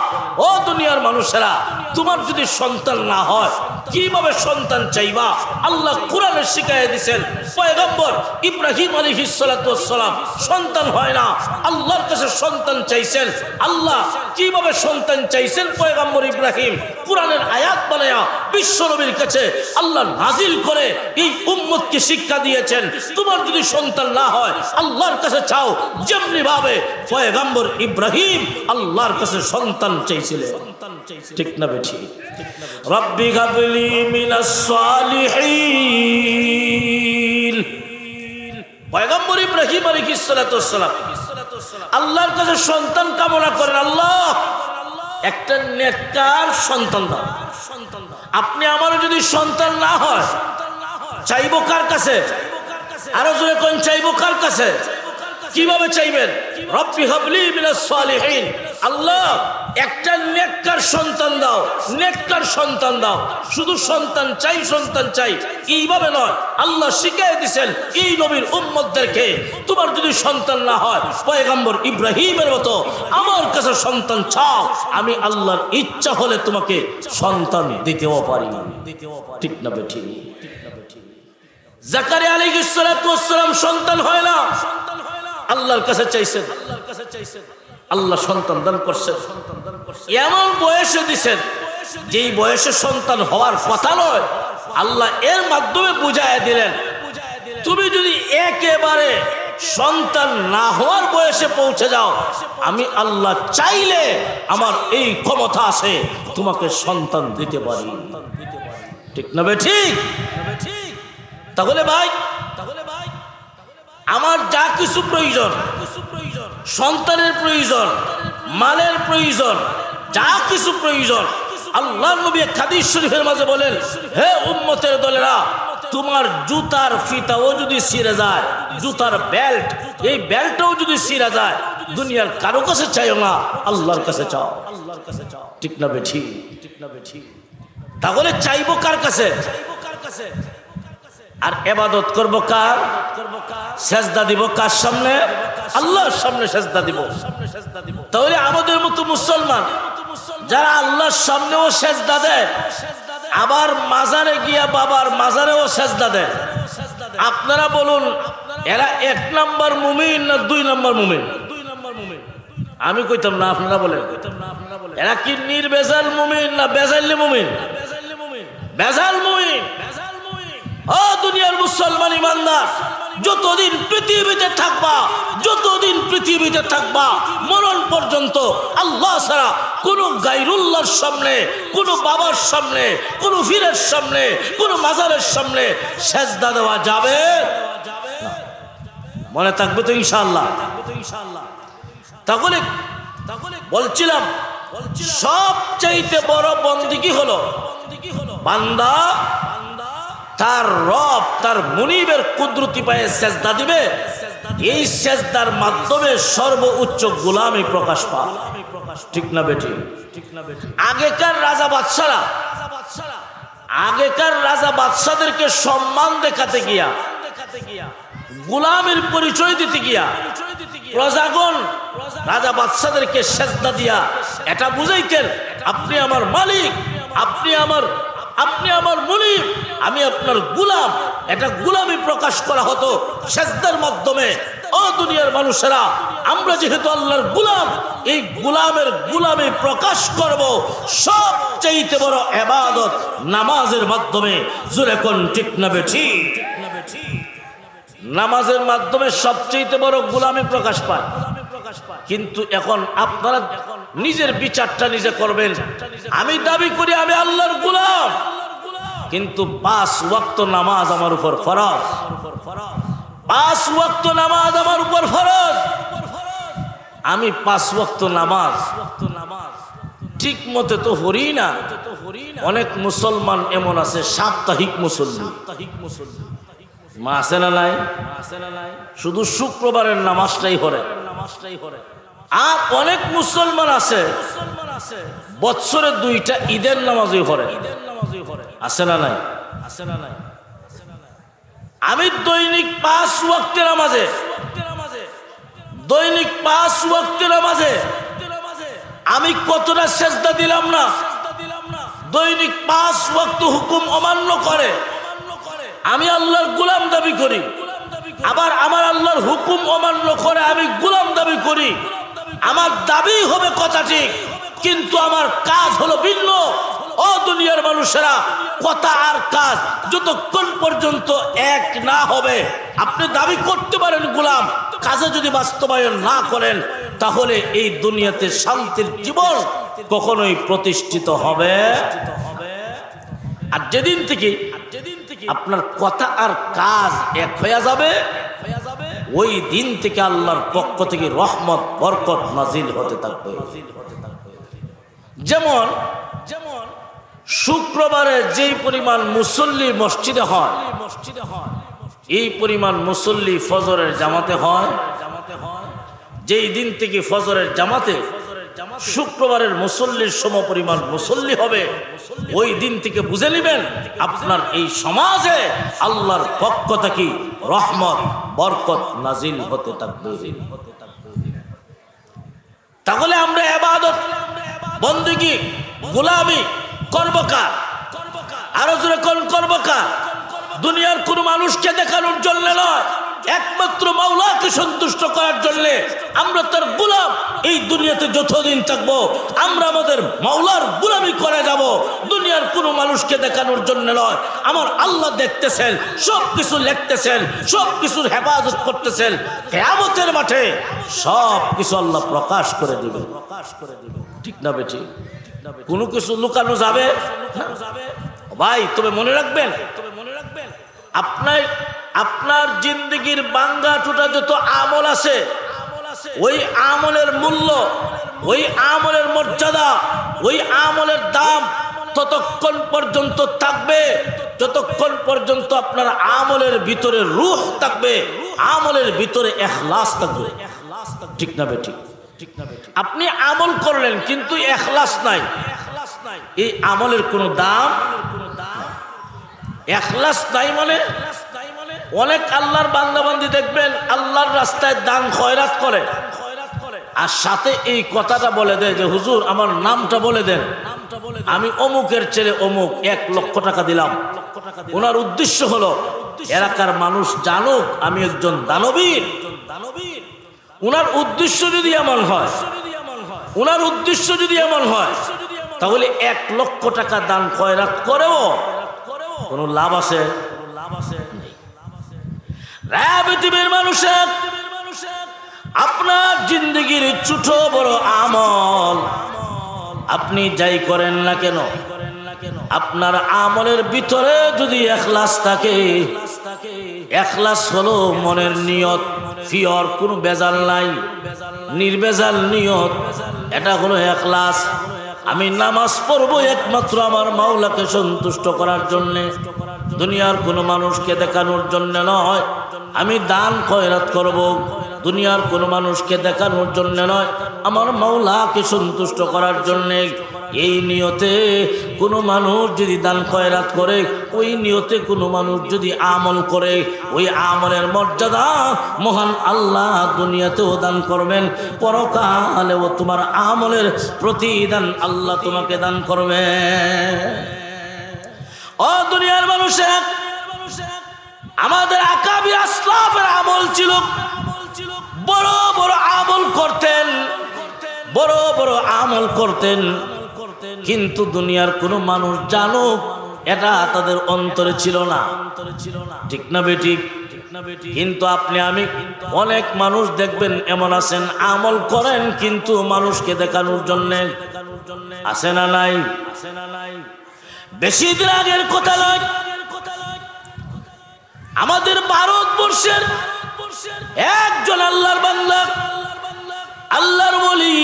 ও দুনিয়ার মানুষেরা, তোমার যদি সন্তান না হয় কিভাবে সন্তান চাইবা? আল্লাহ কোরআনে শিখাইয়া দিয়েছেন। পয়গম্বর ইব্রাহিম আলাইহিস সালাতু ওয়াস সালাম সন্তান হয় না, আল্লাহর কাছে সন্তান চাইছেন। আল্লাহ কিভাবে সন্তান চাইছেন? পয়গম্বর ইব্রাহিম কোরআনের আয়াত বানায়া বিশ্ব নবীর কাছে আল্লাহ নাজিল করে এই উম্মতকে শিক্ষা দিয়েছেন। তোমার যদি সন্তান না হয় আল্লাহর কাছে চাও, যেমনি ভাবে পয়গম্বর ইব্রাহিম আল্লাহর কাছে সন্তান চাইছিলেন। ঠিক না বেঠি? রব্বি হাবলি মিনাস সালিহিন। পয়গম্বর ইব্রাহিম আলাইহিস সালাতু ওয়াস সালাম আল্লাহর কাছে সন্তান কামনা করেন, আল্লাহ একটা নেককার সন্তান দাও। আপনি আমারও যদি সন্তান না হয় চাইবো কার কাছে? আরো জোরে কোন চাইবো কার কাছে? কিভাবে চাইবেন? রব্বি হাবলি মিনাস সালিহিন, আল্লাহ একটা নেককার সন্তান দাও, নেককার সন্তান দাও। শুধু সন্তান চাই, সন্তান চাই এইভাবে নয়। আল্লাহ শিখিয়ে দিয়েছেন এই নবীর উম্মতদেরকে, তোমার যদি সন্তান না হয় পয়গম্বর ইব্রাহিমের মতো আমার কাছে সন্তান চাও, আমি আল্লাহর ইচ্ছা হলে তোমাকে সন্তান দিতেও পারি। ঠিক না বেঠি? জাকারিয়া আলাইহিস সালাতু ওয়াস সালাম সন্তান হয় না, আল্লাহর কাছে চাইছেন। আল্লাহ সন্তান দান করছেন, এমন বয়সে দিছেন যেই বয়সে সন্তান হওয়ার কথা নয়, আল্লাহ এর মাধ্যমে বুঝায় দিলেন তুমি যদি একেবারে সন্তান না হওয়ার বয়সে পৌঁছে যাও, আমি আল্লাহ চাইলে আমার এই ক্ষমতা আছে তোমাকে সন্তান দিতে পারি। ঠিক না ঠিক? তাহলে ভাই আমার যা কিছু প্রয়োজন, সন্তানের প্রয়োজন, মালের প্রয়োজন, যা কিছু প্রয়োজন, আল্লাহর নবী হাদিস শরীফের মাঝে বলেন, হে উম্মতের দলেরা, তোমার জুতার ফিতাও যদি ছিঁড়ে যায়, জুতার বেল্ট, এই বেল্টটাও যদি ছিঁড়ে যায়, দুনিয়ার কারো কাছে চাইও না, আল্লাহর কাছে চাও। ঠিক না বেঠি? তাহলে চাইবো কার কাছে? আর ইবাদত করব কার? সেজদা দিব কার সামনে? আল্লাহর সামনে সেজদা দিব। তাহলে আমাদের মতো মুসলমান যারা আল্লাহর সামনেও সেজদা দেয়, আবার মাজারে গিয়া বাবার মাজারেও সেজদা দেয়, আপনারা বলুন এরা 1 নম্বর মুমিন না 2 নম্বর মুমিন? আমি কইতাম না, আপনারা বলেন এরা কি নির্বেজাল মুমিন না বেজাইল মুমিন? বেজাল মুমিন। ও দুনিয়ার মুসলমান ইমানদার, যতদিন পৃথিবীতে থাকবা মরণ পর্যন্ত আল্লাহ ছাড়া কোন গায়রুল্লাহর সামনে, কোন বাবার সামনে, কোন পীরের সামনে, কোন মাজারের সামনে সেজদা দেওয়া যাবে না। মনে থাকবে তো ইনশাআল্লাহ? তাহলে বলছিলাম সবচাইতে বড় বন্দেগী হলো বান্দা তার রব, তার মুনিবের কুদরতি পায়ে সেজদা দিবে। এই সেজদার মাধ্যমে সর্বোচ্চ গোলামি প্রকাশ পায়। ঠিক না বেটি? আগেকার রাজা বাদশাদেরকে সম্মান দেখাতে গিয়া, গোলামের পরিচয় দিতে গিয়া প্রজাগণ রাজা বাদশাদেরকে সেজদা দিয়া এটা বুঝাইতেন আপনি আমার মালিক, আপনি আমার মুনিব, আমি আপনার গোলাম। এটা গোলামি প্রকাশ করা হতো সেজদার মাধ্যমে। ও দুনিয়ার মানুষেরা, আমরা যেহেতু আল্লাহর গোলাম, এই গোলামের গোলামি প্রকাশ করব সবচেয়ে বড় ইবাদত নামাজের মাধ্যমে। জোরে কোন ঠিক না বেঠি? নামাজের মাধ্যমে সবচেয়ে বড় গোলামি প্রকাশ পায়। কিন্তু এখন আপনারা নিজের বিচারটা নিজে করবেন। আমি দাবি করি আমি আল্লাহর গোলাম, কিন্তু 5 ওয়াক্ত নামাজ আমার উপর ফরজ। 5 ওয়াক্ত নামাজ আমার উপর ফরজ। আমি 5 ওয়াক্ত নামাজ ঠিক মতো তো হরি না। অনেক মুসলমান এমন আছে সাপ্তাহিক মুসল্লি, মা আছে না নাই? শুধু শুক্রবারের নামাজটাই হরে। আর অনেক মুসলমান আছে বৎসরে 2টা ঈদের নামাজই পড়ে। আছে না নাই? আমি দৈনিক 5 ওয়াক্তের নামাজে আমি কতটা সেজদা দিলাম না? দৈনিক 5 ওয়াক্ত হুকুম অমান্য করে আমি আল্লাহর গোলাম দাবি করি, আবার আমার আল্লাহর হুকুম অমান্য করে আমি গোলাম দাবি করি। আমার দাবি হবে কথা ঠিক, কিন্তু আমার কাজ হলো ভিন্ন। ও দুনিয়ার মানুষেরা, কথা আর কাজ যতক্ষণ পর্যন্ত এক না হবে, আপনি দাবি করতে পারেন গোলাম, কাজে যদি বাস্তবায়ন না করেন, তাহলে এই দুনিয়াতে শান্তির জীবন কখনোই প্রতিষ্ঠিত হবে। আর যেদিন থেকে আপনার কথা আর কাজ এক হয়ে যাবে, ওই দিন থেকে আল্লাহর পক্ষ থেকে রহমত বরকত নাজিল হতে থাকবে। যেমন শুক্রবারে যেই পরিমাণ মুসল্লি মসজিদে হয়, এই পরিমাণ মুসল্লি ফজরের জামাতে হয়। যেই দিন থেকে ফজরের জামাতে শুক্রবারের মুসল্লির সমপরিমাণ মুসল্লি হবে, ওই দিন থেকে বুঝে নেবেন আপনার এই সমাজে আল্লাহর পক্ষ থেকে রহমত বরকত নাজিল হতে থাকবে। তাহলে আমরা ইবাদত, বন্দেগী, গোলামি করব কার? আরো জোরে কোন করব কার? দুনিয়ার কোন মানুষকে দেখানোর জন্য নয়, একমাত্র মাওলাকে সন্তুষ্ট করার জন্য আমরা তার গোলাম। এই দুনিয়াতে যতদিন থাকবো আমরা আমাদের মাওলার গোলামি করে যাব, দুনিয়ার কোনো মানুষকে দেখানোর জন্য নয়। আমার আল্লাহ দেখতেছেন, সব কিছু লিখতেছেন, সব কিছুর হেফাজত করতেছেন। কিয়ামতের মাঠে সব কিছু আল্লাহ প্রকাশ করে দিবে। ঠিক না বেটি? কোনো কিছু লুকানো যাবে না ভাই। তবে মনে রাখবেন, আপনার জিন্দগির বাঙ্গা টুটা যত আমল আছে, ওই আমলের মূল্য, ওই আমলের মর্যাদা, ওই আমলের দাম ততক্ষণ পর্যন্ত থাকবে যতক্ষণ পর্যন্ত আপনার আমলের ভিতরে রূহ থাকবে, আমলের ভিতরে ইখলাস থাকবে। ঠিক না বেটি? আপনি আমল করলেন কিন্তু ইখলাস নাই, এই আমলের কোনো দাম। ইখলাস নাই মানে অনেক আল্লাহর বান্দাবান্দি দেখবেন আল্লাহর রাস্তায় দান খয়রাত করে, আর সাথে এই কথাটা বলে দেয় যে হুজুর আমার নামটা বলে দেন, আমি অমুকের ছেলে অমুক, 1 লক্ষ টাকা দিলাম। ওনার উদ্দেশ্য হলো এলাকার মানুষ জানুক আমি একজন দানবীর। ওনার উদ্দেশ্য যদি এমন হয়, ওনার উদ্দেশ্য যদি এমন হয়, তাহলে 1 লক্ষ টাকা দান খয়রাত করেও কোনো লাভ আছে? পৃথিবীর মানুষের আপনার জিন্দগির ছোট বড় আমল আপনি যাই করেন না কেন, আপনার আমলের ভিতরে যদি ইখলাস থাকে, ইখলাস হলো মনের নিয়ত, ফিয়র কোনো বেজাল নাই, নির্বেজাল নিয়ত, এটা হলো ইখলাস। আমি নামাজ পড়বো একমাত্র আমার মাওলাকে সন্তুষ্ট করার জন্যে, দুনিয়ার কোনো মানুষকে দেখানোর জন্য নয়। আমি দান খয়রাত করব দুনিয়ার কোনো মানুষকে দেখানোর জন্য নয়, আমার মাওলাকে সন্তুষ্ট করার জন্যে। এই নিয়তে কোনো মানুষ যদি দান খয়রাত করে, ওই নিয়তে কোনো মানুষ যদি আমল করে, ওই আমলের মর্যাদা মহান আল্লাহ দুনিয়াতেও দান করবেন, পরকালেও তোমার আমলের প্রতিদান আল্লাহ তোমাকে দান করবে। ও দুনিয়ার মানুষের, আমাদের আকাবির আসলাফের আমল ছিল, বড় বড় আমল করতেন, বড় বড় আমল করতেন, কিন্তু দুনিয়ার কোনো মানুষ জানুক এটা তাদের অন্তরে ছিল না। ঠিক না বেঠিক? কিন্তু আপনি আমি অনেক মানুষ দেখবেন এমন আছেন আমল করেন কিন্তু মানুষকে দেখানোর জন্য। আছে না নাই? বেশি দিন আগের কথা নয়, আমাদের ভারতবর্ষের একজন আল্লাহর বান্দা, আল্লাহর ওলি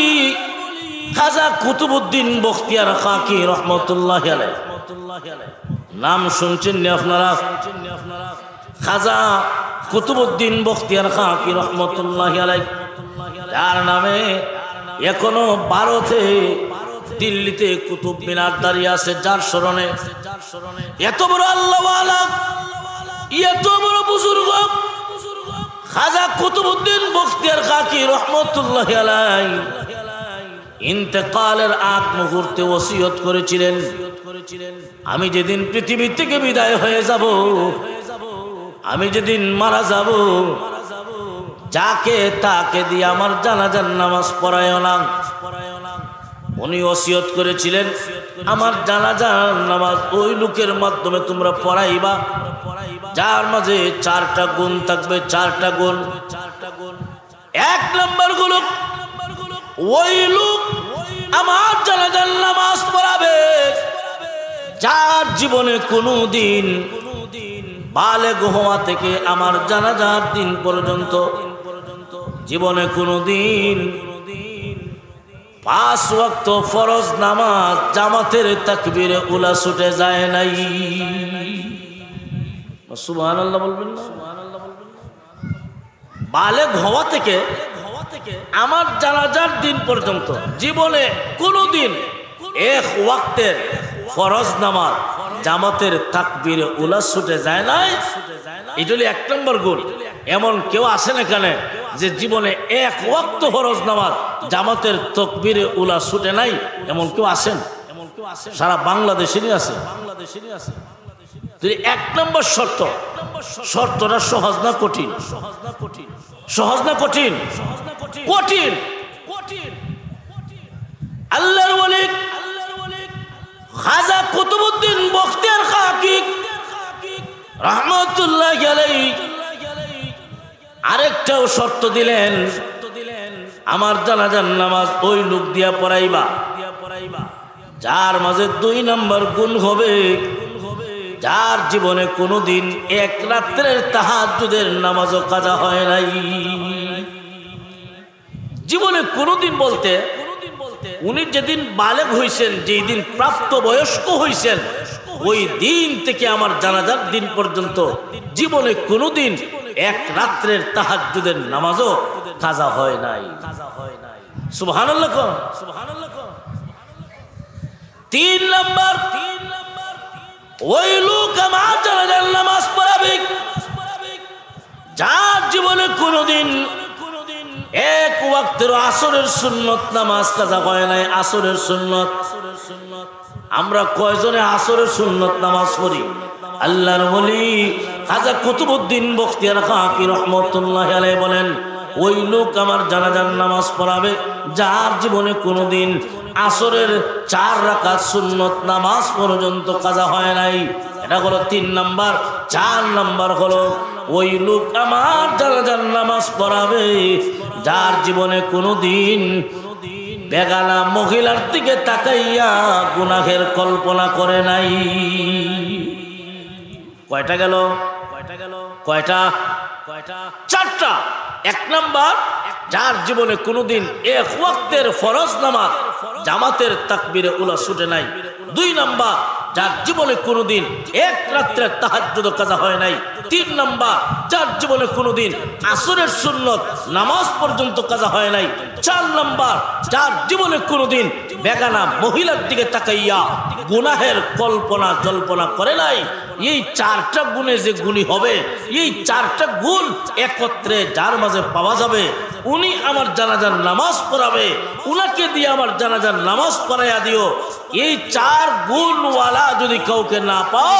খাজা কুতুবউদ্দিন বখতিয়ার খাকি রহমতুল্লাহ আলাইহি, নাম শুনছেন নি আপনারা? খাজা কুতুবউদ্দিন বখতিয়ার খাকি রহমতুল্লাহ আলাইহি, যার নামে এখনো ভারতে দিল্লিতে কুতুব মিনার দাঁড়িয়ে আছে, যার স্মরণে এত বড় আল্লাহওয়ালা, এত বড় বুজুর্গ খাজা কুতুবউদ্দিন বখতিয়ার খাকি রহমতুল্লাহ আলাইহি ইন্তেকালের আগ মুহূর্তে ওসিয়ত করেছিলেন, আমি যেদিন পৃথিবী থেকে বিদায় হয়ে যাব, আমি যেদিন মারা যাব, যাকে তাকে দিয়ে আমার জানাজার নামাজ পড়ায় না। উনি ওসিয়ত করেছিলেন আমার জানাজার নামাজ ওই লোকের মাধ্যমে তোমরা পড়াইবা যার মাঝে 4টা গুণ থাকবে, 4টা গুণ। 1 নম্বর গুলো, ওই লোক আমার জানাজার নামাজ পড়াবে যার জীবনে কোনো দিন বালেগ হওয়া থেকে আমার জানাজার দিন পর্যন্ত জীবনে কোনো দিন 5 ওয়াক্ত ফরজ নামাজ জামাতের তাকবীরে উলা ছুটে যায় নাই। সুবহানাল্লাহ বলবেন না? বালেগ হওয়া থেকে আমার জানাজার দিন পর্যন্ত জীবনে কোনোদিন 1 ওয়াক্তের ফরজ নামাজ জামাতের তাকবীরে উলা ছুটে যায় নাই। এটা হলো 1 নম্বর গুণ। এমন কেউ আছেন এখানে যে জীবনে 1 ওয়াক্ত ফরজ নামাজ জামাতের তাকবীরে উলা ছুটে নাই? এমন কেউ আছেন? সারা বাংলাদেশেরই আছে। 1 নম্বর শর্ত, শর্তটা সহজ না কঠিন? সহজ না কঠিন? কঠিন। আল্লাহর ওলি খাজা কুতুবউদ্দিন বখতিয়ার খাকি রাহমাতুল্লাহি আলাইহি আরেকটাও শর্ত দিলেন, আমার জানাজার নামাজ ওই লোক দিয়া পড়াইবা যার মাঝে 2 নাম্বার গুণ হবে, যার জীবনে কোনোদিন এক রাত্রের তাহাজ্জুদের নামাজও কাজা হয় নাই। জীবনে কোনোদিন বলতে উনি যেদিন বালেগ হইছেন, যেই দিন প্রাপ্ত বয়স্ক হইছেন, ওই দিন থেকে আমার জানাজার দিন পর্যন্ত জীবনে কোনোদিন এক রাত্রের তাহাজ্জুদের নামাজও কাজা হয় নাই। সুবহানাল্লাহ। 3 নাম্বার, ওই লোক আমার জানাজার নামাজ পড়াবে যার জীবনে কোনোদিন এক ওয়াক্তের আসরের সুন্নত নামাজ কাজা হয় নাই। আসরের সুন্নত, আমরা কয়জনে আসরের সুন্নত নামাজ পড়ি? আল্লাহর ওলি খাজা কুতুবউদ্দিন বখতিয়ার খাকি রাহমাতুল্লাহি আলাইহি বলেন, ওই লোক আমার জানাজার নামাজ পড়াবে যার জীবনে কোনোদিন আসরের 4 রাকাত সুন্নত নামাজ পর্যন্ত কাজা হয় নাই। এটা হলো 3 নাম্বার। 4 নাম্বার হলো ওই লোক আমার জানাজার নামাজ পড়াবে যার জীবনে কোনোদিন বেগানা মহিলার দিকে তাকাইয়া গুনাহের কল্পনা করে নাই। কয়টা গেল? কয়টা? 4টা। 1 নাম্বার, যার জীবনে কোনোদিন এক ওয়াক্তের ফরজ নামাজ জামাতের তাকবীরে উলা ছুটে নাই। 2 নাম্বার, যার জীবনে কোনোদিন এক রাত্রে তাহাজ্জুদ কাজা হয় নাই। 3 নাম্বার, যার জীবনে কোনোদিন আসরের সুন্নত নামাজ পর্যন্ত কাজা হয় নাই। 4 নাম্বার, যার জীবনে কোনোদিন বেগানা মহিলার দিকে তাকাইয়া গুনাহের কল্পনা জল্পনা করে নাই। এই 4টা গুণে যে গুণী হবে, এই 4টা গুণ একত্রে যার মাঝে পাওয়া যাবে, উনি আমার জানাজার নামাজ পড়াবে, উনাকে দিয়ে আমার জানাজার নামাজ পড়াইয়া দিও। এই 4 গুণওয়ালা যদি কাউকে না পাও,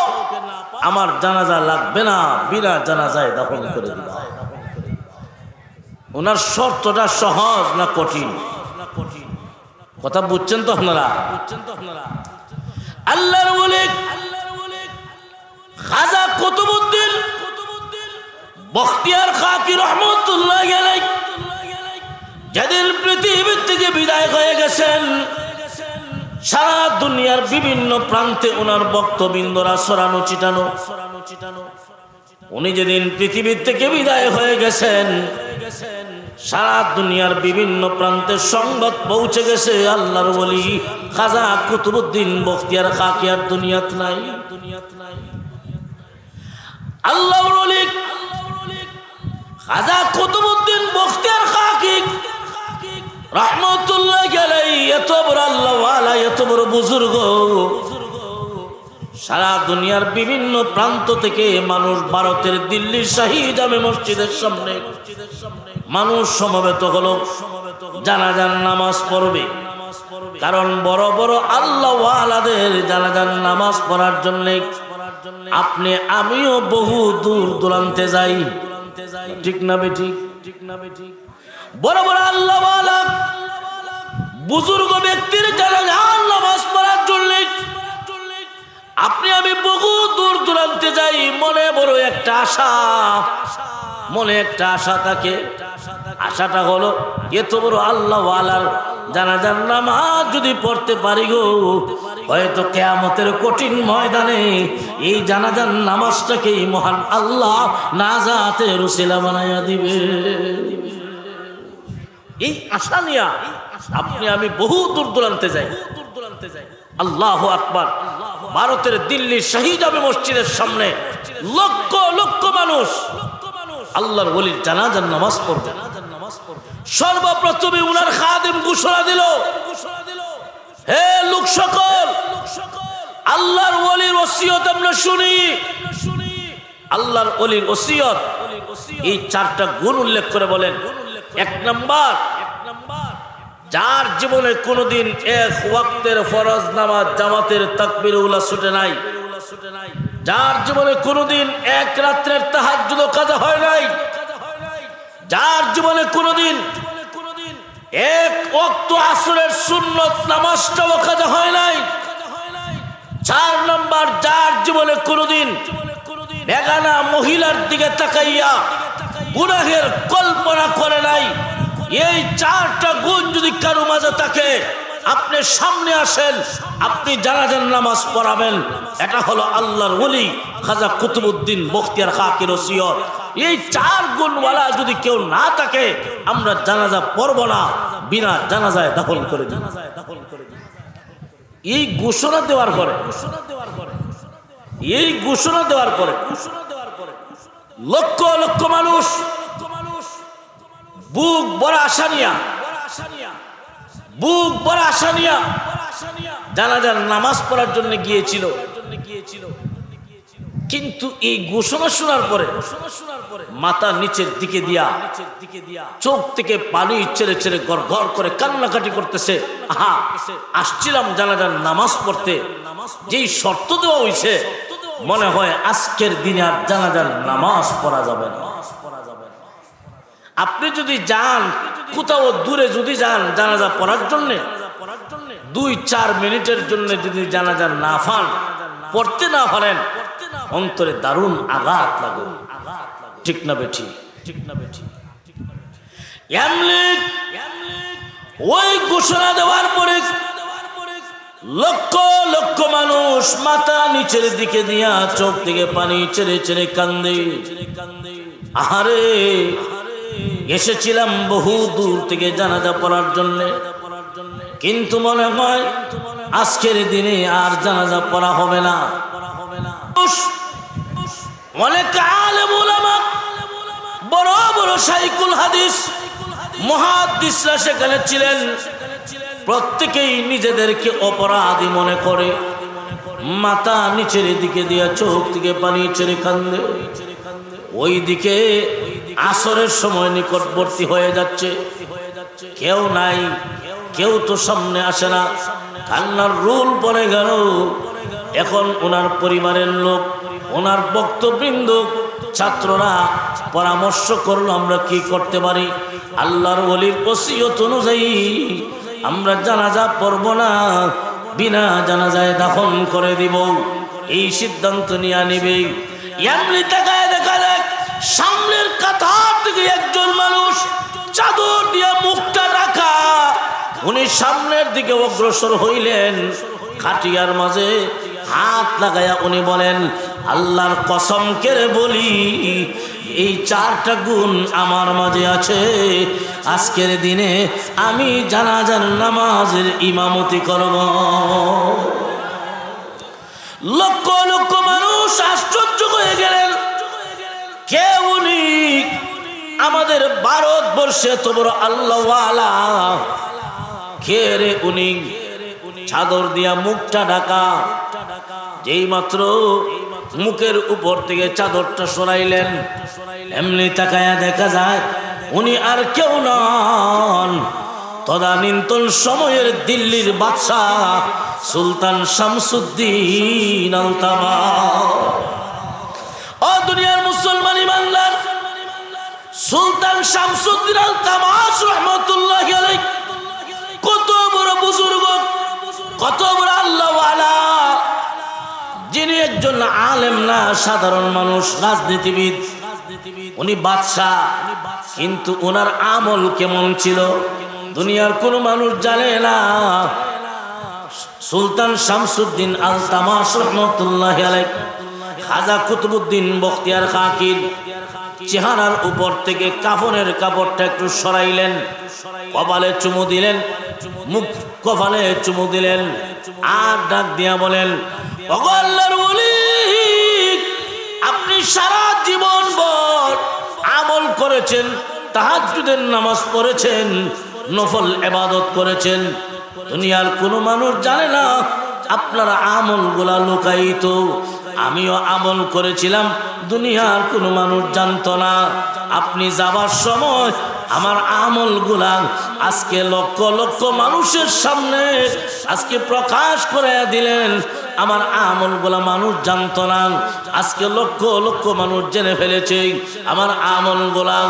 আমার জানাজা লাগবে না, বিনা জানাজায় দাফন করে দিবা। ওনার শর্তটা সহজ না কঠিন? কথা বুঝছেন তো আপনারা? আল্লাহর ওলি খাজা কুতুবউদ্দিন বখতিয়ার খাকি রাহমাতুল্লাহি আলাইহি যেদিন পৃথিবী থেকে বিদায় হয়ে গেছেন, সারা দুনিয়ার বিভিন্ন প্রান্তে ওনার বক্তবিন্দরা ছড়ানো ছিটানো। উনি যেদিন পৃথিবী থেকে বিদায় হয়ে গেছেন, সারা দুনিয়ার বিভিন্ন প্রান্তে সংবাদ পৌঁছে গেছে আল্লাহর ওলি খাজা কুতুবউদ্দিন বখতিয়ার খাকি আর দুনিয়াত নাই। আল্লাহর ওলি খাজা কুতুবউদ্দিন বখতিয়ার খাকি রাহমাতুল্লাহি আলাইহি এত বড় আল্লাহওয়ালা, এত বড় বুজুর্গ, সারা দুনিয়ার বিভিন্ন প্রান্ত থেকে মানুষ, ভারতের দিল্লির শাহী জামে মসজিদের সামনে মানুষ সমবেত হলো জানাজার নামাজ পড়বে। কারণ বড় বড় আল্লাহওয়ালাদের জানাজার নামাজ পড়ার জন্য আপনি আমিও বহু দূর দূরান্তে যাই, ঠিক না বেঠিক? বড় বড় আল্লাহওয়ালা বুজুর্গ ব্যক্তির জানাজার নামাজ পড়ার জন্য আপনি আমি বহু দূর দূরান্তে যাই। মনে বড় একটা আশা, মনে একটা আশা থাকে। আশাটা হলো এত বড় আল্লাহওয়ালার জানাজার নামাজ যদি পড়তে পারি গো, হয়তো কিয়ামতের কঠিন ময়দানে এই জানাজার নামাজটাকেই মহান আল্লাহ নাজাতের উসিলা বানাইয়া দিবে। এই আশা নিয়ে আপনি আমি বহু দূর দূরান্তে যাই। আল্লাহু আকবার। ভারতের দিল্লির শাহী জামে মসজিদের সামনে লক্ষ লক্ষ মানুষ আল্লাহর ওলির জানাজার নামাজ পড়বে। সর্বপ্রথমে উনার খাদেম ঘোষণা দিল, হে লোক সকল, আল্লাহর ওলির ওসিয়ত আমরা শুনি। আল্লাহর ওলির ওসিয়ত এই 4টা গুণ উল্লেখ করে বলেন। 1 নাম্বার, যার জীবনে কোনোদিন এক ওয়াক্তের ফরজ নামাজ জামাতের তাকবীর উলা ছুটে নাই। যার জীবনে কোনোদিন এক রাত্রের তাহাজ্জুদ কাজা হয় নাই, যার জীবনে কোনোদিন এক ওয়াক্ত আসরের সুন্নত নামাজটাও কাজা হয় নাই। 4 নম্বর, যার জীবনে কোনোদিন বেগানা মহিলার দিকে তাকাইয়া গুনাহের কল্পনা করে নাই। এই 4টা গুণ যদি কারো মাঝে থাকে, আপনি সামনে আসেন, আপনি জানাজার নামাজ পড়াবেন। এটা হলো আল্লাহর ওলি খাজা কুতুবউদ্দিন বখতিয়ার খাকির ওসিয়ত। এই 4 গুণওয়ালা যদি কেউ না থাকে, আমরা জানাজা পড়ব না, বিনা জানাজায় দাফন করে দিই। এই ঘোষণা দেওয়ার পরে লক্ষ লক্ষ মানুষ বুক ভরা আশা নিয়া জানাজার নামাজ পড়ার জন্য গিয়েছিল। কিন্তু এই ঘোষণা শোনার পরে মাথা নিচের দিকে দিয়া চোখ থেকে পানি ছেড়ে ছেড়ে গড় গড় করে কান্নাকাটি করতেছে। আহা, আসছিলাম জানাজার নামাজ পড়তে, যেই শর্ত দেওয়া হয়েছে, মনে হয় আজকের দিনে আর জানাজার নামাজ পড়া যাবে না। আপনি যদি যান কোথাও দূরে, যদি যান জানাজা পড়ার জন্য, 2-4 মিনিটের জন্য যদি জানাজার না পান, পড়তে না পারেন, অন্তরে দারুণ আঘাত লাগে। ঠিক না বেঠি? ওই ঘোষণা দেওয়ার পরে লক্ষ লক্ষ মানুষ মাথা নিচের দিকে দিয়া চোখ থেকে পানি ছেড়ে ছেড়ে কান্দে। আহারে, এসেছিলাম বহু দূর থেকে জানাজা পড়ার জন্য, কিন্তু মনে হয় আজকের দিনে আর জানাজা পড়া হবে না। অনেক আলেম উলামা, বড় বড় শাইখুল হাদিস, মুহাদ্দিসরা সেখানে ছিলেন। প্রত্যেকেই নিজেদেরকে অপরাধী মনে করে মাথা নিচের দিকে দিয়ে চোখ থেকে পানি ছেড়ে কান্দে। ওই দিকে আসরের সময় নিকটবর্তী হয়ে যাচ্ছে, কেউ নাই, কেউ তো সামনে আসে না। কান্নার রোল পড়ে গেল। এখন ওনার পরিবারের লোক, ওনার বক্তবৃন্দ, ছাত্ররা পরামর্শ করলো আমরা কি করতে পারি। আল্লাহর ওলির ওসিয়ত অনুযায়ী আমরা জানাজা পড়ব না, বিনা জানাজায় দাফন করে দিব, এই সিদ্ধান্ত নিয়ে নিবে। এমনি তাকায় দেখা যায় সামনের কাতার থেকে একজন মানুষ চাদর দিয়ে মুখটা ঢাকা, উনি সামনের দিকে অগ্রসর হইলেন। খাটিয়ার মাঝে হাত লাগায়া উনি বলেন, আল্লাহর কসম করে বলি, এই 4টা গুণ আমার মাঝে আছে। আজকের দিনে আমি জানাজার নামাজের ইমামতি করব। লক্ষ লক্ষ মানুষ আশ্চর্য হয়ে গেলেন, কে উনি? আমাদের ভারতবর্ষে এত বড় আল্লাহওয়ালা, কে রে উনি? চাদর দিয়া মুখটা ঢাকা। যেই মাত্র মুখের উপর থেকে চাদরটা সরাইলেন, এমনি তাকায়া দেখা যায় উনি আর কেউ নন, তদানীন্তন সময়ের দিল্লির বাদশাহ সুলতান শামসুদ্দিন আলতামাশ। ও দুনিয়ার মুসলমান ইমানদার, সুলতান শামসুদ্দিন আলতামাশ রহমতুল্লাহি আলাইহি কত বড় বুজুর্গ, কত বড় আল্লাহওয়ালা, যিনি একজন আলেম না, সাধারণ মানুষ, রাজনীতিবিদ। উনি বাদশাহ, কিন্তু ওনার আমল কেমন ছিল দুনিয়ার কোনো মানুষ জানে না। সুলতান শামসুদ্দিন আলতামাশ রহমতুল্লাহি আলাইহি খাজা কুতুবউদ্দিন বখতিয়ার খাকির চেহারার উপর থেকে কাফনের কাপড়টা একটু সরাইলেন, কপালে চুমু দিলেন, মুখ কপালে চুমু দিলেন, আর ডাক দিয়া বলেন, ওগো আল্লাহর ওলি, আপনি সারা জীবন ভর আমল করেছেন, তাহাজ্জুদের নামাজ পড়েছেন, নফল ইবাদত করেছেন, দুনিয়ার কোনো মানুষ জানে না। আপনারা আমলগুলা লুকায়িত, আমিও আমল করেছিলাম, দুনিয়ার কোনো মানুষ জানতো না। আপনি যাবার সময় আমার আমলগুলা আজকে লক্ষ লক্ষ মানুষের সামনে আজকে প্রকাশ করে দিলেন। আমার আমলগুলা মানুষ জানতো না, আজকে লক্ষ লক্ষ মানুষ জেনে ফেলেছে আমার আমলগুলা।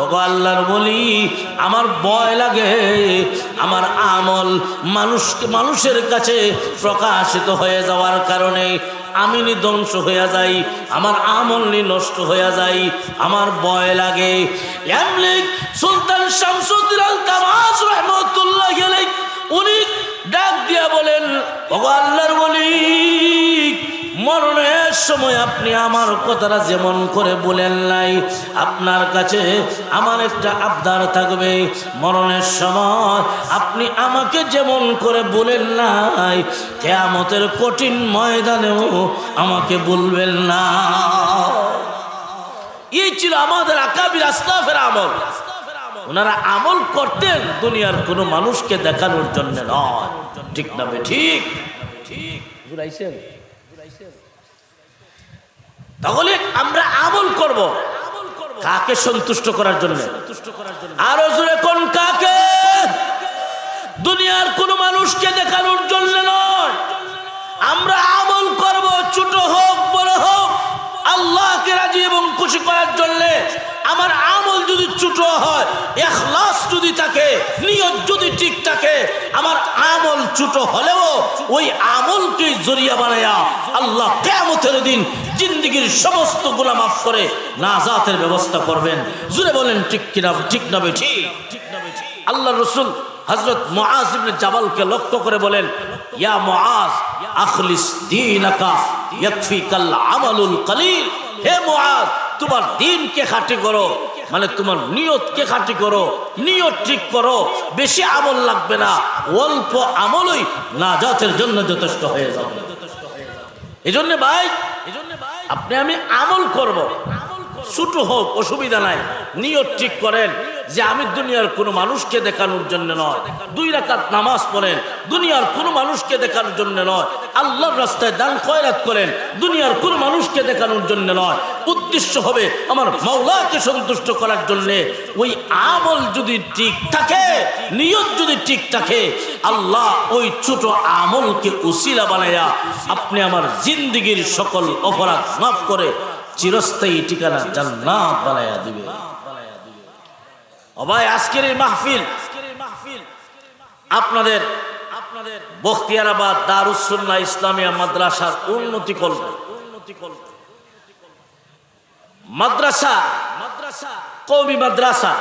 ওগো আল্লাহর বলি, আমার ভয় লাগে আমার আমল মানুষের কাছে প্রকাশিত হয়ে যাওয়ার কারণে আমি ধ্বংস হয়ে যাই, আমার আমল নষ্ট হয়ে যাই, আমার ভয় লাগে। এমনি সুলতান শামসুদ্দিন আল তামাস রাহমাতুল্লাহি আলাইহি উনি ডাক দিয়া বলেন, ওগো আল্লাহর ওলি, মরণের সময় আপনি আমার কথাটা যেমন করে বলেন নাই, আপনার কাছে আমার একটা আবদার থাকবে। মরণের সময় আপনি আমাকে যেমন করে বলেন নাই, কিয়ামতের কঠিন ময়দানেও আমাকে বলবেন না। এই ছিল আমাদের আকাবির আসলাফের আমল। ওনারা আমল করতেন দুনিয়ার কোনো মানুষকে দেখানোর জন্য নয়। ঠিক না বে ঠিক? তাহলে আমরা আমল করব কাকে সন্তুষ্ট করার জন্য? আরো জোরে কোন কাকে? দুনিয়ার কোনো মানুষকে দেখানোর জন্য নয়। আমরা আমল করব, ছোট হোক বড় হোক, আল্লাহকে রাজি এবং খুশি করার জন্য। আমার আমল যদি ছোট হয়, ইখলাস যদি থাকে, নিয়ত যদি ঠিক থাকে, আমার আমল ছোট হলেও ওই আমলকে জরিয়া বানায়া আল্লাহ কিয়ামতের দিন জিন্দেগীর সমস্ত গুনাহ মাফ করে নাজাতের ব্যবস্থা করবেন। জোরে বলেন ঠিক কিনা? ঠিক না বেঠি? আল্লাহ রাসূল হযরত মুআজ ইবনে জাবালকে লক্ষ্য করে বলেন, ইয়া মুআজ আখলিস দীনাকা ইয়াকফিকাল আমালুল কলিল। হে মুআজ, তোমার দ্বীনকে খাঁটি করো, মানে তোমার নিয়তকে খাঁটি করো, নিয়ত ঠিক করো। বেশি আমল লাগবে না, অল্প আমলই নাজাতের জন্য যথেষ্ট হয়ে যাবে। এজন্য ভাই, আপনি আমি আমল করব, ছোট হোক অসুবিধা নাই। নিয়ত ঠিক করেন যে আমি দুনিয়ার কোনো মানুষকে দেখানোর জন্য নয়। 2 রাকাত নামাজ পড়েন দুনিয়ার কোনো মানুষকে দেখানোর জন্য নয়। আল্লাহর রাস্তায় দান খয়রাত করেন দুনিয়ার কোনো মানুষকে দেখানোর জন্য নয়। উদ্দেশ্য হবে আমার মাওলাকে সন্তুষ্ট করার জন্য। ওই আমল যদি ঠিক থাকে, নিয়ত যদি ঠিক থাকে, আল্লাহ ওই ছোট আমলকে উসিলা বানায়া আপনি আমার জিন্দেগীর সকল অপরাধ মাফ করে চিরস্থায়ী ঠিকানা জান্নাত বানায়া দিবে। ও ভাই, আজকের এই মাহফিল আপনাদের বখতিয়ারাবাদ দারুস সুন্নাহ ইসলামিয়া মাদ্রাসার উন্নতি করবে। মাদ্রাসা কওমি মাদ্রাসা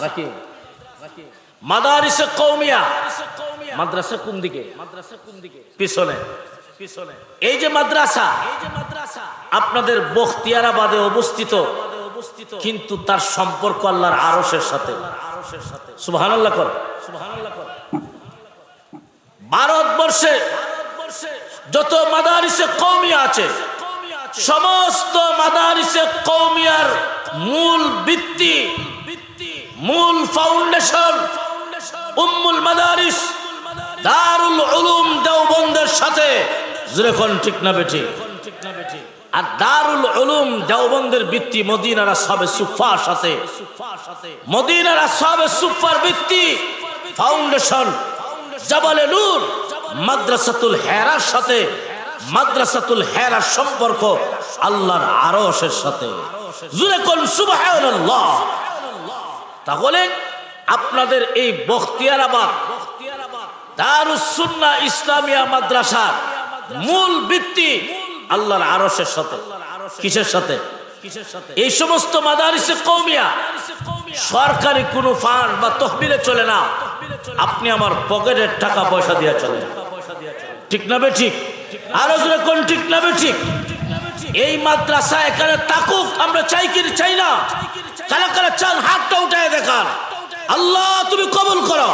নাকি মাদারিসে কওমিয়া? মাদ্রাসা কোন দিকে? পিছনে। এই যে মাদ্রাসা আপনাদের বখতিয়ারাবাদে অবস্থিত, কিন্তু তার সম্পর্ক আল্লাহর আরশের সাথে। সুবহানাল্লাহ কর। ভারতবর্ষে যত মাদারিসে কওমিয়া আছে, সমস্ত মাদারিসে কওমিয়ার মূল ভিত্তি, মূল ফাউন্ডেশন উম্মুল মাদারিস দারুল উলুম দেওবন্দের সাথে। জোরে কোন ঠিক না বেঠি? আর দারুল উলুম দেওবন্দের ভিত্তি মদিনার আসহাবে সুফার সাথে। মদিনার আসহাবে সুফার ভিত্তি ফাউন্ডেশন জাবালে নূর মাদ্রাসাতুল হেরার সাথে। মাদ্রাসাতুল হেরার সম্পর্ক আল্লাহর আরশের সাথে। জোরে কোন সুবহানাল্লাহ। তাহলে আপনাদের এই বখতিয়ারাবাদ দারুস সুন্নাহ ইসলামিয়া মাদ্রাসার মূল ভিত্তি আল্লাহর আরশের সাথে। কিসের সাথে? এই সমস্ত মাদারিসে কওমিয়া সরকারি কোনো ফান্ড বা তহবিলে চলে না, আপনি আমার পকেটের টাকা পয়সা দিয়ে চলে। ঠিক না বে ঠিক? আরো জোরে কোন ঠিক না বে ঠিক? এই মাদ্রাসা এখানে থাকুক আমরা চাই কি চাই না? কারা কারা চান হাতটা উঠায় দেখান। আল্লাহ তুমি কবুল করো।